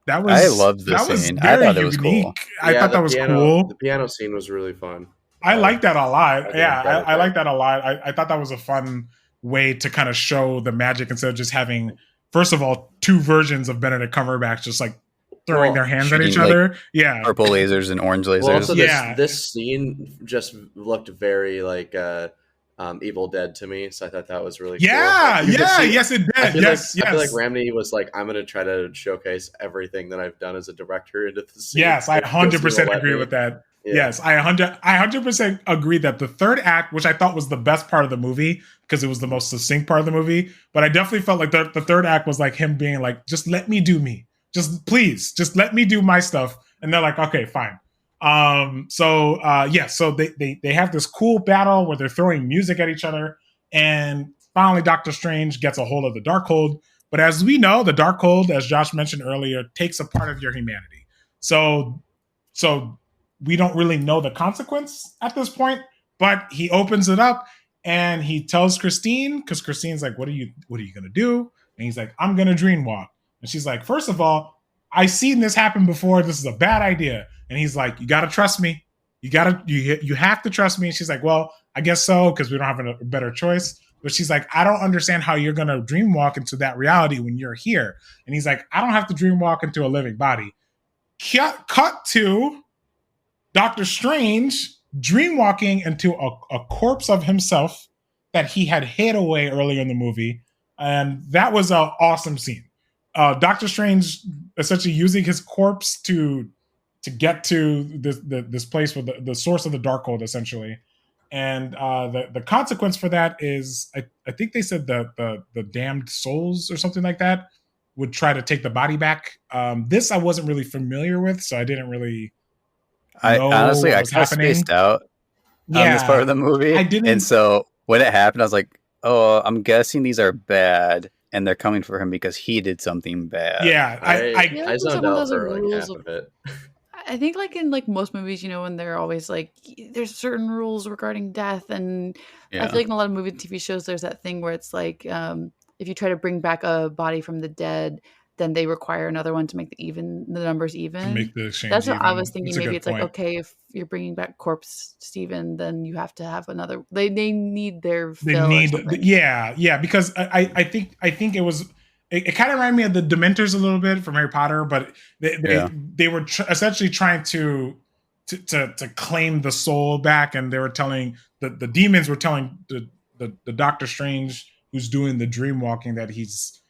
I loved this scene. I thought it was cool. I thought that was cool. The piano scene was really fun. I like that a lot. I like that a lot. I thought that was a fun way to kind of show the magic, instead of just having, first of all, two versions of Benedict Cumberbatch just like throwing their hands at each other. Like, purple lasers and orange lasers. Well, also this scene just looked very like Evil Dead to me, so I thought that was really cool. Yes, it did. I feel like Rami was like, I'm going to try to showcase everything that I've done as a director into the scene. Yes, I 100% agree with that. Yeah. Yes, I 100% agree that the third act, which I thought was the best part of the movie because it was the most succinct part of the movie, but I definitely felt like the third act was like him being like, just let me do me. Just let me do my stuff. And they're like, okay, fine. So they have this cool battle where they're throwing music at each other, and finally Doctor Strange gets a hold of the Darkhold. But as we know, the Darkhold, as Josh mentioned earlier, takes a part of your humanity. So we don't really know the consequence at this point, but he opens it up and he tells Christine, because Christine's like, what are you gonna do? And he's like, I'm gonna dream walk. And she's like, first of all, I've seen this happen before. This is a bad idea. And he's like, you got to trust me. You have to trust me. And she's like, well, I guess so, because we don't have a better choice. But she's like, I don't understand how you're going to dream walk into that reality when you're here. And he's like, I don't have to dream walk into a living body. Cut to Doctor Strange dream walking into a corpse of himself that he had hid away earlier in the movie. And that was an awesome scene. Doctor Strange essentially using his corpse to get to this place with the source of the Darkhold, essentially. And the consequence for that is, I think they said the damned souls or something like that would try to take the body back. This I wasn't really familiar with, so I didn't really know honestly, what I was kind of happening. spaced out on this part of the movie. I didn't. And so when it happened, I was like, oh, I'm guessing these are bad, and they're coming for him because he did something bad. Yeah, I zoned out for like half of it. I think like in like most movies, you know, when they're always like, there's certain rules regarding death, and I feel like in a lot of movie and TV shows, there's that thing where it's like, if you try to bring back a body from the dead, then they require another one to make the numbers even. To make the exchange That's what even. I was thinking. Maybe it's like, okay, if you're bringing back corpse Steven, then you have to have another. They need their fill. They need, yeah, because I think it was. It kind of reminded me of the Dementors a little bit from Harry Potter, but they were essentially trying to claim the soul back, and they were telling the demons were telling the Doctor Strange, who's doing the dream walking, that he's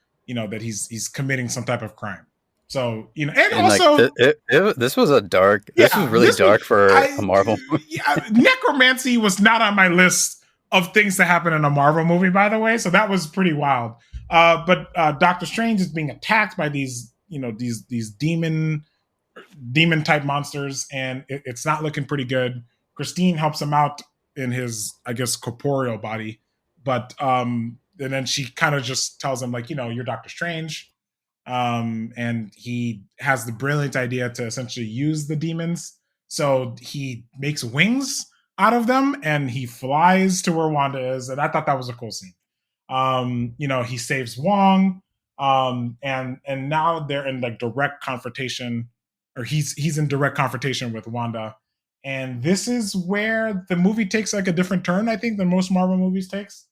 committing some type of crime. So and also like, this was a dark. This was really dark for a Marvel movie. Necromancy was not on my list of things to happen in a Marvel movie, by the way. So that was pretty wild. But Doctor Strange is being attacked by these demon type monsters, and it's not looking pretty good. Christine helps him out in his, I guess, corporeal body, but and then she kind of just tells him, like, you're Doctor Strange, and he has the brilliant idea to essentially use the demons. So he makes wings out of them, and he flies to where Wanda is, and I thought that was a cool scene. He saves Wong, and now they're in like direct confrontation, or he's in direct confrontation with Wanda. And this is where the movie takes like a different turn, I think, than most Marvel movies takes.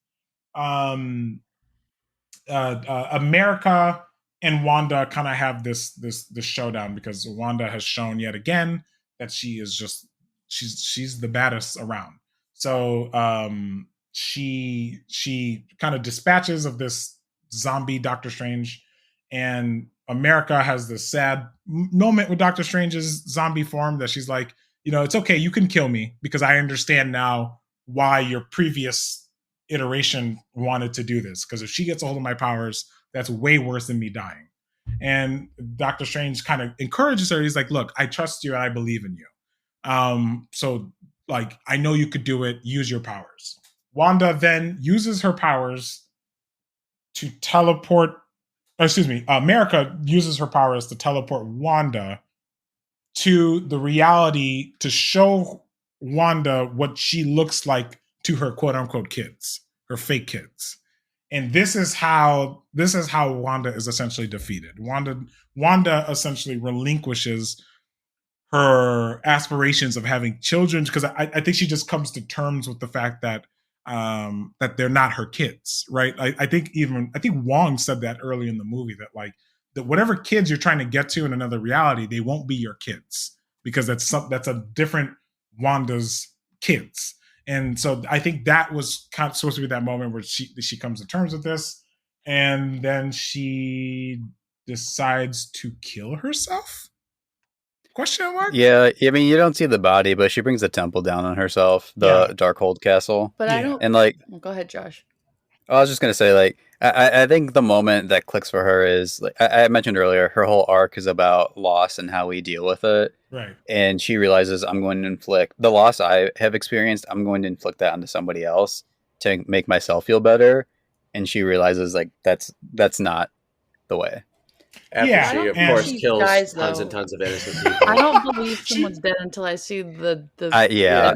America and Wanda kind of have this showdown, because Wanda has shown yet again that she's the baddest around. So she kind of dispatches of this zombie Doctor Strange, and America has this sad moment with Doctor Strange's zombie form that she's like, it's okay, you can kill me, because I understand now why your previous iteration wanted to do this, because if she gets a hold of my powers, that's way worse than me dying. And Doctor Strange kind of encourages her. He's like, look, I trust you and I believe in you. So like, I know you could do it. Use your powers. Wanda then uses her powers to teleport. America uses her powers to teleport Wanda to the reality to show Wanda what she looks like to her quote unquote kids, her fake kids. And this is how Wanda is essentially defeated. Wanda essentially relinquishes her aspirations of having children, because I think she just comes to terms with the fact that that they're not her kids, right? I think Wong said that early in the movie, that like that whatever kids you're trying to get to in another reality, they won't be your kids, because that's a different Wanda's kids. And so I think that was kind of supposed to be that moment where she comes to terms with this, and then she decides to kill herself? Question mark? Yeah, I mean, you don't see the body, but she brings the temple down on herself, the Darkhold Castle. But I don't. And like, go ahead, Josh. I was just gonna say, like, I think the moment that clicks for her is, like I mentioned earlier, her whole arc is about loss and how we deal with it. Right. And she realizes, I'm going to inflict the loss I have experienced. I'm going to inflict that onto somebody else to make myself feel better. And she realizes, like, that's not the way. After she, of course, kills tons and tons of innocent people. I don't believe someone's dead until I see the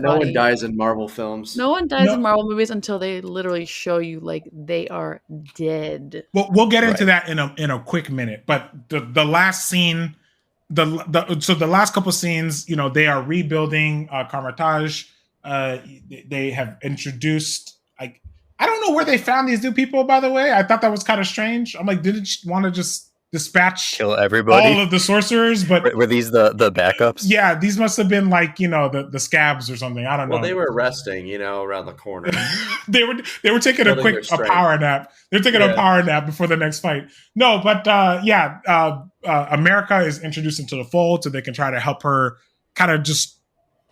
no one dies in Marvel films. No one dies in Marvel movies until they literally show you like they are dead. Well, we'll get into that in a quick minute. But the last scene, so the last couple scenes, they are rebuilding Carmitage. They have introduced, like, I don't know where they found these new people, by the way. I thought that was kind of strange. I'm like, didn't you want to just kill everybody, all of the sorcerers? But were these the backups? Yeah, these must have been like the scabs or something. I don't know. Well, they were resting, around the corner. they were taking a power nap. They're taking a power nap before the next fight. No, but America is introduced into the fold so they can try to help her kind of just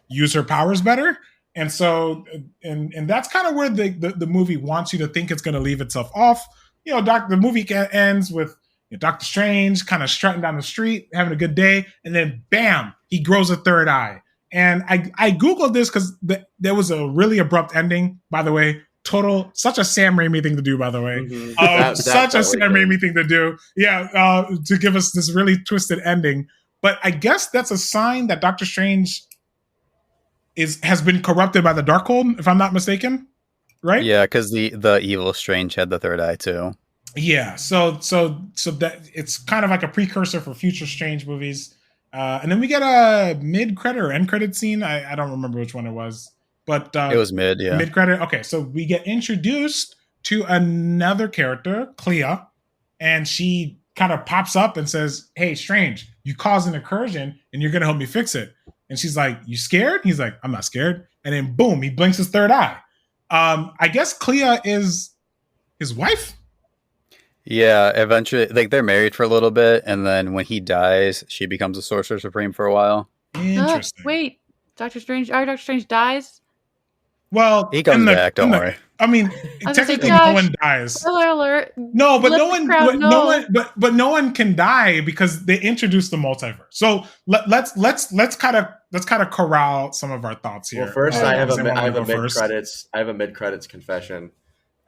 use her powers better. And so, and that's kind of where the movie wants you to think it's going to leave itself off. The movie ends with Doctor Strange kind of strutting down the street, having a good day, and then bam, he grows a third eye. And I Googled this because there was a really abrupt ending, by the way. Such a Sam Raimi thing to do, by the way. Mm-hmm. Such a Sam Raimi thing to do. Yeah, to give us this really twisted ending. But I guess that's a sign that Doctor Strange has been corrupted by the Darkhold, if I'm not mistaken, right? Yeah, because the evil Strange had the third eye too. Yeah, so that it's kind of like a precursor for future Strange movies, and then we get a mid-credit or end-credit scene. I don't remember which one it was, but it was mid-credit. Okay, so we get introduced to another character, Clea, and she kind of pops up and says, "Hey, Strange, you caused an incursion, and you're gonna help me fix it." And she's like, "You scared?" He's like, "I'm not scared." And then boom, he blinks his third eye. I guess Clea is his wife. Yeah, eventually, like they're married for a little bit, and then when he dies, she becomes a Sorcerer Supreme for a while. Interesting. Wait, Doctor Strange dies? Well, he comes back. Don't worry. I mean, technically, no one dies. Spoiler alert! No, but no one can die because they introduced the multiverse. So let's kind of corral some of our thoughts here. Well, first, I have a mid credits confession.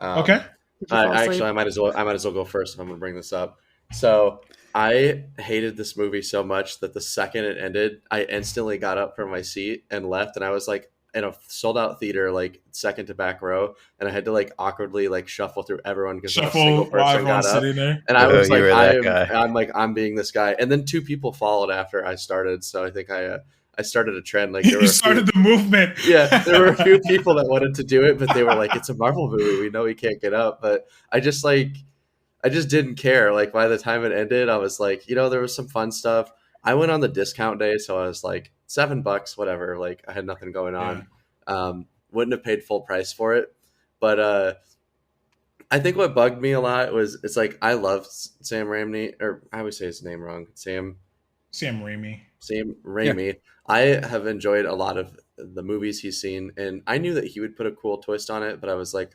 Okay. I might as well go first if I'm gonna bring this up. So I hated this movie so much that the second it ended, I instantly got up from my seat and left, and I was like in a sold out theater, like second to back row, and I had to like awkwardly like shuffle through everyone because not a single person got up. And I was like, I'm being this guy, and then two people followed after I started, so I think I started a trend. Like you started the movement. Yeah, there were a few people that wanted to do it, but they were like, "It's a Marvel movie. We know we can't get up." But I just didn't care. Like by the time it ended, I was like, there was some fun stuff. I went on the discount day, so I was like $7, whatever. Like I had nothing going on. Yeah. Wouldn't have paid full price for it. But I think what bugged me a lot was it's like I love Sam Raimi, or I always say his name wrong. Sam Raimi. Sam Raimi. Yeah. I have enjoyed a lot of the movies he's seen, and I knew that he would put a cool twist on it, but I was like,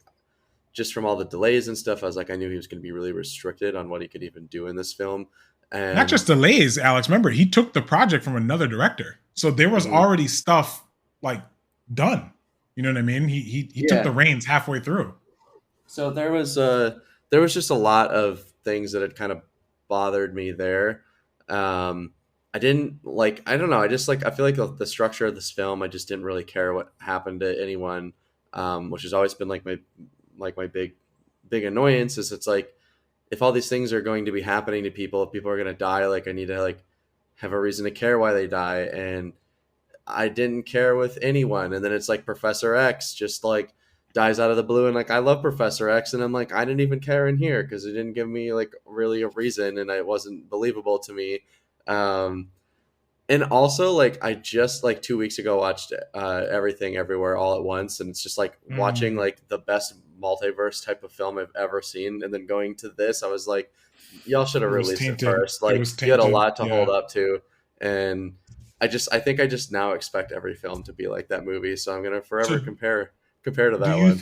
just from all the delays and stuff, I was like, I knew he was going to be really restricted on what he could even do in this film. And not just delays, Alex. Remember, he took the project from another director, so there was already stuff like done. You know what I mean? He took the reins halfway through. So there was just a lot of things that had kind of bothered me there. I didn't like, I don't know. I just like, I feel like the structure of this film, I just didn't really care what happened to anyone, which has always been like my big annoyance is it's like, if all these things are going to be happening to people, if people are going to die, like I need to like have a reason to care why they die. And I didn't care with anyone. And then it's like Professor X just like dies out of the blue. And like, I love Professor X. And I'm like, I didn't even care in here because it didn't give me like really a reason. And it wasn't believable to me. And also like I just like 2 weeks ago watched Everything Everywhere All at Once, and it's just like watching like the best multiverse type of film I've ever seen, and then going to this, I was like, y'all should have released it first. Like you had a lot to hold up to, and I think I just now expect every film to be like that movie, so I'm gonna forever compare to that one.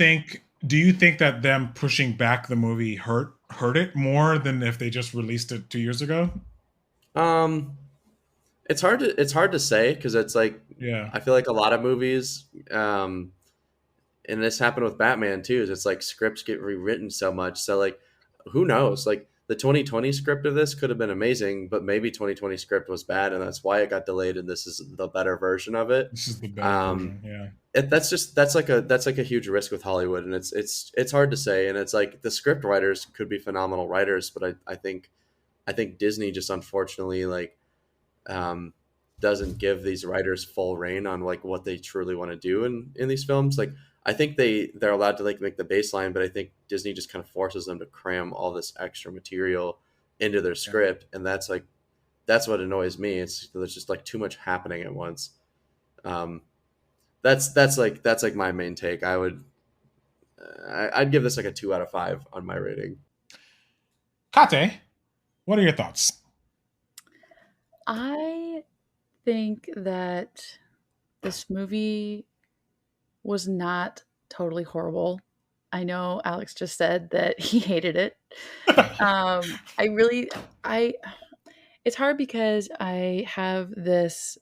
Do you think that them pushing back the movie hurt it more than if they just released it 2 years ago? It's hard to say because it's like, I feel like a lot of movies, and this happened with Batman too, is it's like scripts get rewritten so much. So like, who knows? Like the 2020 script of this could have been amazing, but maybe 2020 script was bad, and that's why it got delayed. And this is the better version of it. This is the better version. Yeah. That's like a huge risk with Hollywood, and it's hard to say. And it's like the script writers could be phenomenal writers, but I think Disney just unfortunately like doesn't give these writers full reign on like what they truly want to do in these films. Like I think they're allowed to like make the baseline, but I think Disney just kind of forces them to cram all this extra material into their script, and that's what annoys me. There's just like too much happening at once. That's like my main take. I'd give this like a 2 out of 5 on my rating. Kate, what are your thoughts? I think that this movie was not totally horrible. I know Alex just said that he hated it. It's hard because I have this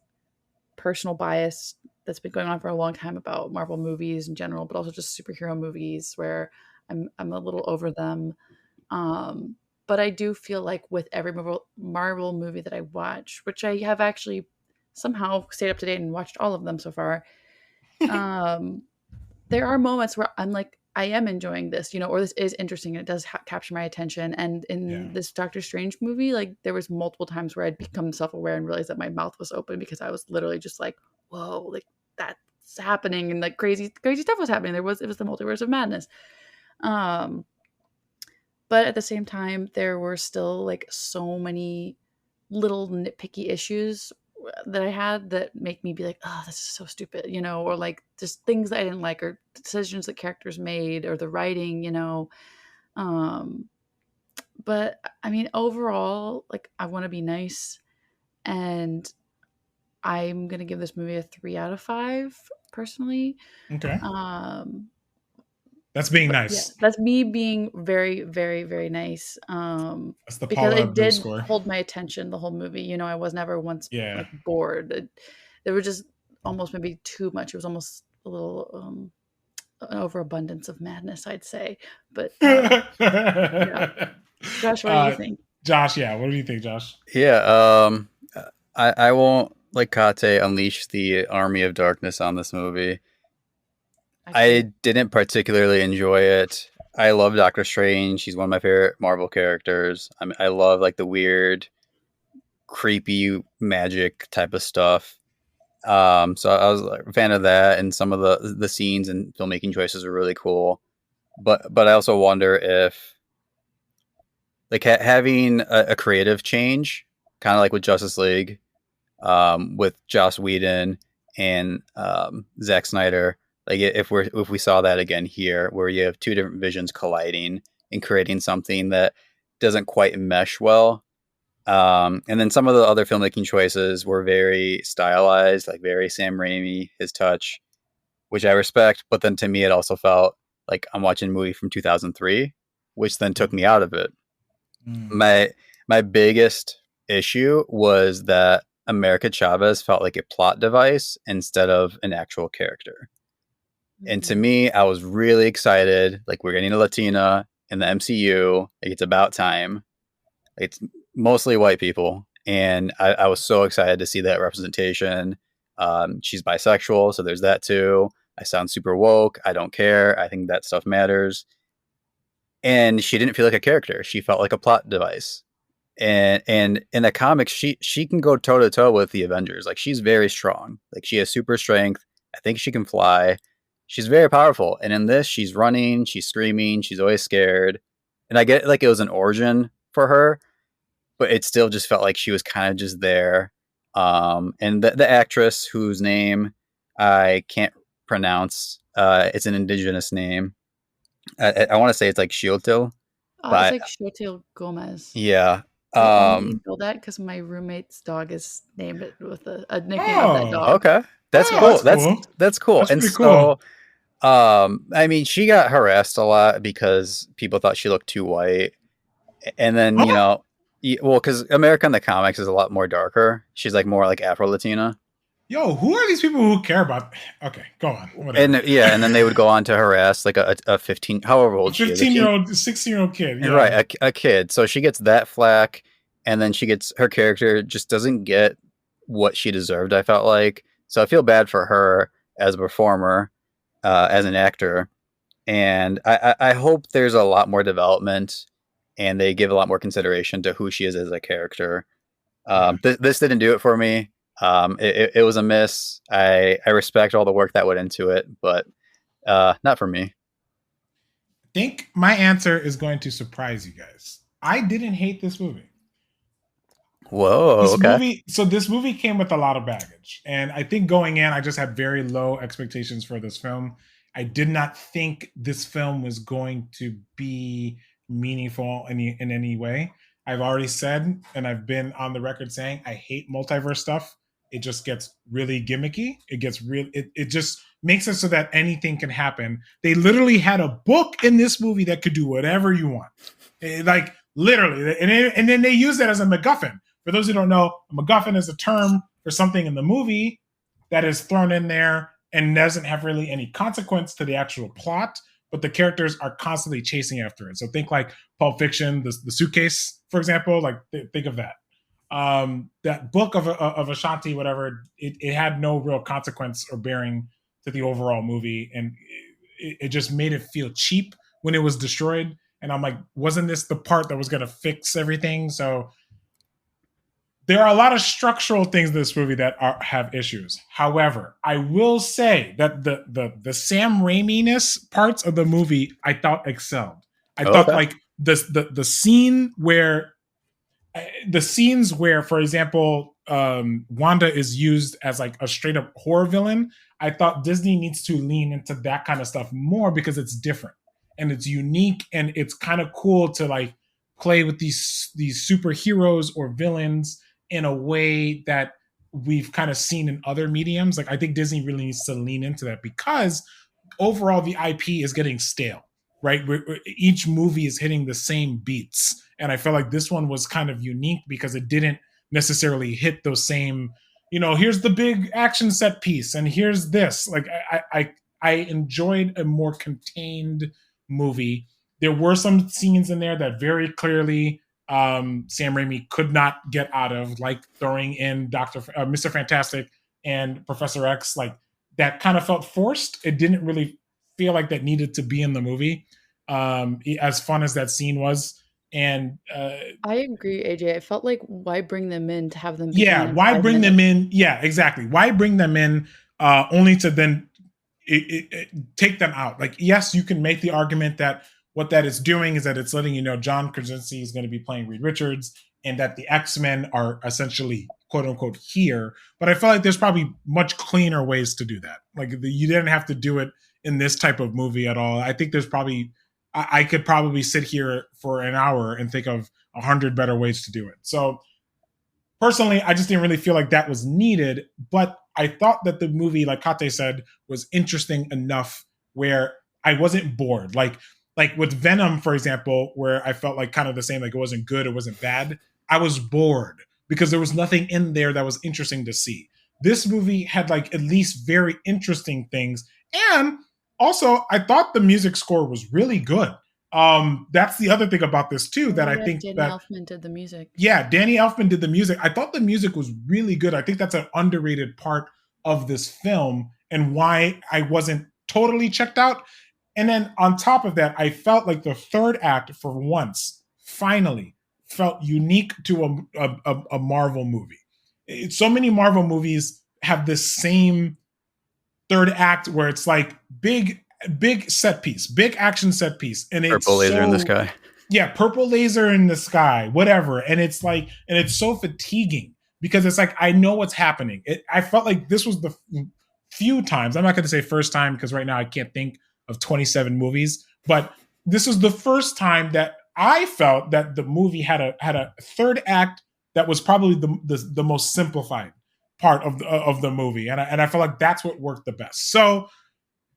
personal bias that's been going on for a long time about Marvel movies in general, but also just superhero movies where I'm a little over them. But I do feel like with every Marvel movie that I watch, which I have actually somehow stayed up to date and watched all of them so far, there are moments where I'm like, I am enjoying this, or this is interesting and it does capture my attention. And in this Doctor Strange movie, like there was multiple times where I'd become self-aware and realized that my mouth was open because I was literally just like, whoa, like that's happening, and like crazy stuff was happening. It was the Multiverse of Madness. But at the same time, there were still like so many little nitpicky issues that I had that make me be like, oh, this is so stupid, or like just things that I didn't like, or decisions that characters made, or the writing, but I mean, overall, like I want to be nice, and I'm gonna give this movie a 3 out of 5 personally. Okay. That's being nice. Yeah, that's me being very, very, very nice. That's the because Paula it did score. hold my attention the whole movie. I was never once like bored. There was just almost maybe too much. It was almost a little an overabundance of madness, I'd say. But yeah. Josh, what do you think? Josh, what do you think, Josh? Yeah, I won't like Kate unleash the army of darkness on this movie. I didn't particularly enjoy it. I love Doctor Strange. He's one of my favorite Marvel characters. I love like the weird, creepy magic type of stuff. So I was a fan of that, and some of the scenes and filmmaking choices are really cool. But I also wonder if like having a creative change, kind of like with Justice League, with Joss Whedon and Zack Snyder. Like if we saw that again here, where you have two different visions colliding and creating something that doesn't quite mesh well, and then some of the other filmmaking choices were very stylized, like very Sam Raimi, his touch, which I respect. But then to me, it also felt like I'm watching a movie from 2003, which then took me out of it. My biggest issue was that America Chavez felt like a plot device instead of an actual character. And to me, I was really excited. Like, we're getting a Latina in the MCU. Like, it's about time. It's mostly white people. And I was so excited to see that representation. She's bisexual, so there's that too. I sound super woke. I don't care. I think that stuff matters. And she didn't feel like a character. She felt like a plot device. And in the comics, she can go toe to toe with the Avengers. Like, she's very strong. Like, she has super strength. I think she can fly. She's very powerful. And in this, she's running, she's screaming, she's always scared. And I get like it was an origin for her, but it still just felt like she was kind of just there. And the actress whose name I can't pronounce, it's an indigenous name. I want to say it's like Shiotil. It's like Shiotil Gomez. Yeah. I only know that because my roommate's dog is named it with a nickname of that dog. Okay. That's cool. That's cool. That's and so cool. I mean, she got harassed a lot because people thought she looked too white. And then, because America in the comics is a lot more darker. She's like more like Afro-Latina. Yo, who are these people who care about? Okay, go on. Whatever. And then they would go on to harass like a 15, however old she is. 15-year-old, 16-year-old kid. Yeah. Right, a kid. So she gets that flack, and then her character just doesn't get what she deserved, I felt like. So I feel bad for her as a performer, as an actor. And I hope there's a lot more development and they give a lot more consideration to who she is as a character. This didn't do it for me. It was a miss. I respect all the work that went into it, but not for me. I think my answer is going to surprise you guys. I didn't hate this movie. Whoa, This movie came with a lot of baggage. And I think going in, I just had very low expectations for this film. I did not think this film was going to be meaningful in any way. I've already said, and I've been on the record saying, I hate multiverse stuff. It just gets really gimmicky. It gets real. It just makes it so that anything can happen. They literally had a book in this movie that could do whatever you want. Like literally. And then they use that as a MacGuffin. For those who don't know, a MacGuffin is a term for something in the movie that is thrown in there and doesn't have really any consequence to the actual plot, but the characters are constantly chasing after it. So think like Pulp Fiction, the suitcase, for example, like think of that. That book of Ashanti, whatever, it had no real consequence or bearing to the overall movie. And it just made it feel cheap when it was destroyed. And I'm like, wasn't this the part that was going to fix everything? So there are a lot of structural things in this movie that have issues. However, I will say that the Sam Raimi-ness parts of the movie I thought excelled. I thought like the scene where the scenes where, for example, Wanda is used as like a straight up horror villain. I thought Disney needs to lean into that kind of stuff more because it's different and it's unique and it's kind of cool to like play with these superheroes or villains in a way that we've kind of seen in other mediums. Like I think Disney really needs to lean into that because overall the IP is getting stale, right? Each movie is hitting the same beats. And I felt like this one was kind of unique because it didn't necessarily hit those same, here's the big action set piece and here's this. Like I enjoyed a more contained movie. There were some scenes in there that very clearly Sam Raimi could not get out of, like throwing in Mr. Fantastic and Professor X. Like that kind of felt forced. It didn't really feel like that needed to be in the movie. As fun as that scene was. And I agree, AJ. I felt like why bring them in to have them? Why bring them in? Yeah, exactly. Why bring them in only to then take them out? Like, yes, you can make the argument that what that is doing is that it's letting you know John Krasinski is going to be playing Reed Richards and that the X-Men are essentially quote unquote here. But I feel like there's probably much cleaner ways to do that. Like you didn't have to do it in this type of movie at all. I think there's probably, I could probably sit here for an hour and think of 100 better ways to do it. So personally, I just didn't really feel like that was needed, but I thought that the movie, like Kate said, was interesting enough where I wasn't bored. Like with Venom, for example, where I felt like kind of the same, like it wasn't good, it wasn't bad. I was bored because there was nothing in there that was interesting to see. This movie had like at least very interesting things. And also, I thought the music score was really good. That's the other thing about this too, that I think Danny Elfman did the music. Yeah, Danny Elfman did the music. I thought the music was really good. I think that's an underrated part of this film and why I wasn't totally checked out. And then on top of that, I felt like the third act for once, finally, felt unique to a Marvel movie. So many Marvel movies have this same third act where it's like big set piece, big action set piece. And it's purple laser in the sky. Yeah, purple laser in the sky, whatever. And it's like, and it's so fatiguing because it's like, I know what's happening. I felt like this was the few times, I'm not going to say first time because right now I can't think of 27 movies, but this was the first time that I felt that the movie had a third act that was probably the most simplified part of the movie. And I feel like that's what worked the best. So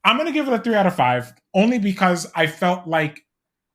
I'm going to give it a 3 out of 5 only because I felt like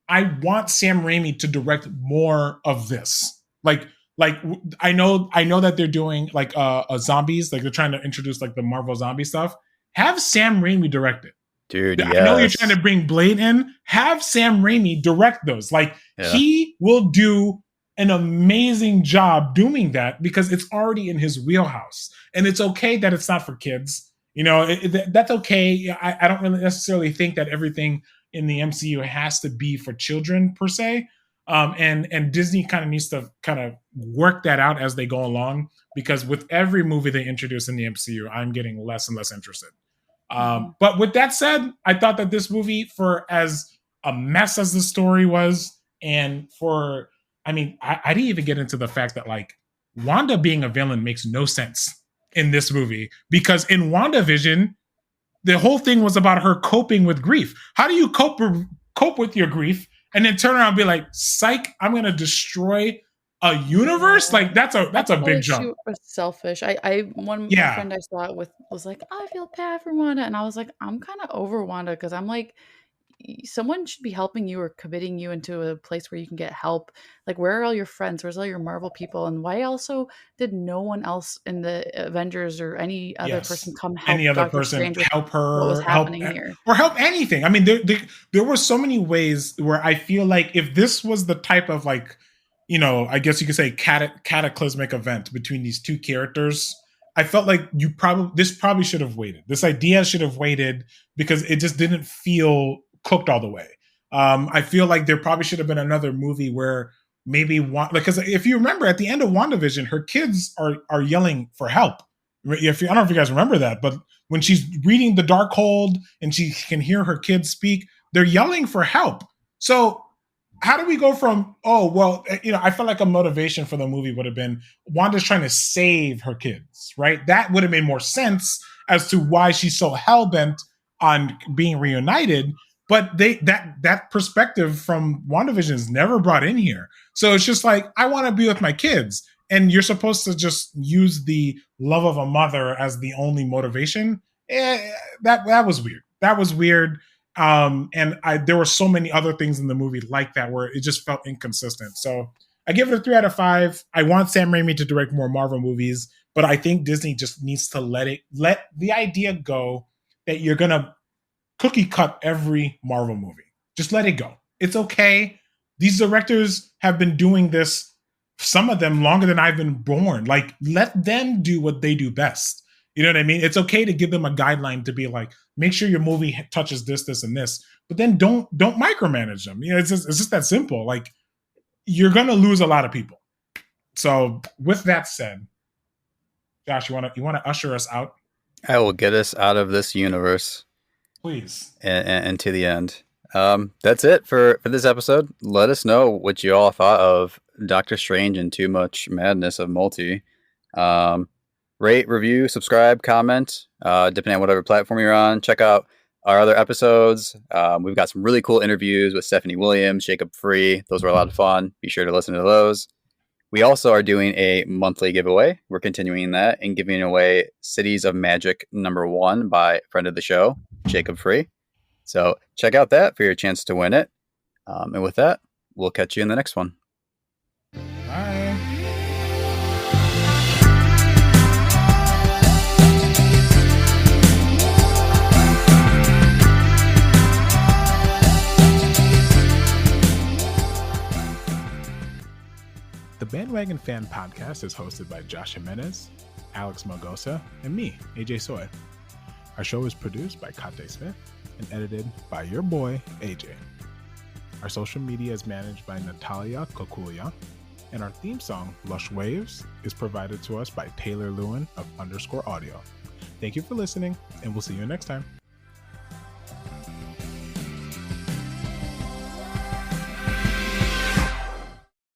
I want Sam Raimi to direct more of this. Like I know that they're doing like a zombies, like they're trying to introduce like the Marvel zombie stuff. Have Sam Raimi direct it. Dude, I know you're trying to bring Blade in. Have Sam Raimi direct those. Like he will do an amazing job doing that because it's already in his wheelhouse. And it's okay that it's not for kids. That's okay. I don't really necessarily think that everything in the MCU has to be for children per se. And Disney kind of needs to kind of work that out as they go along because with every movie they introduce in the MCU, I'm getting less and less interested. But with that said, I thought that this movie, for as a mess as the story was, and for, I didn't even get into the fact that like Wanda being a villain makes no sense in this movie because in WandaVision, the whole thing was about her coping with grief. How do you cope with your grief and then turn around and be like, psych, I'm going to destroy a universe, like that's a big jump. She was selfish. One friend I saw it with was like, I feel bad for Wanda, and I was like, I'm kind of over Wanda because I'm like, someone should be helping you or committing you into a place where you can get help. Like, where are all your friends? Where's all your Marvel people? And why also did no one else in the Avengers or any other person come help any other Doctor person Strange help her, what was happening here, or help anything? I mean, there were so many ways where I feel like if this was the type of like, you know, I guess you could say cataclysmic event between these two characters, I felt like this probably should have waited. This idea should have waited because it just didn't feel cooked all the way. I feel like there probably should have been another movie where maybe because if you remember at the end of WandaVision, her kids are yelling for help. I don't know if you guys remember that, but when she's reading the Darkhold and she can hear her kids speak, they're yelling for help. So how do we go from, I felt like a motivation for the movie would have been Wanda's trying to save her kids, right? That would have made more sense as to why she's so hell-bent on being reunited. But that perspective from WandaVision is never brought in here. So it's just like, I want to be with my kids. And you're supposed to just use the love of a mother as the only motivation. That was weird. That was weird. There were so many other things in the movie like that where it just felt inconsistent. So I give it a 3 out of 5. I want Sam Raimi to direct more Marvel movies, but I think Disney just needs to let the idea go that you're going to cookie cut every Marvel movie. Just let it go. It's okay. These directors have been doing this, some of them longer than I've been born. Like, let them do what they do best. You know what I mean? It's okay to give them a guideline to be like, make sure your movie touches this, this, and this, but then don't micromanage them. You know, it's just that simple. Like, you're gonna lose a lot of people. So with that said, Josh, you wanna usher us out? I will get us out of this universe. Please. And to the end. That's it for this episode. Let us know what you all thought of Doctor Strange and Too Much Madness of Multi. Rate, review, subscribe, comment, depending on whatever platform you're on. Check out our other episodes. We've got some really cool interviews with Stephanie Williams, Jacob Free. Those were a lot of fun. Be sure to listen to those. We also are doing a monthly giveaway. We're continuing that and giving away Cities of Magic #1 by friend of the show, Jacob Free. So check out that for your chance to win it. And with that, we'll catch you in the next one. Bye. The Bandwagon Fan Podcast is hosted by Josh Jimenez, Alex Mogosa, and me, AJ Soy. Our show is produced by Kate Smith and edited by your boy, AJ. Our social media is managed by Natalia Kokulia, and our theme song, Lush Waves, is provided to us by Taylor Lewin of _audio. Thank you for listening, and we'll see you next time.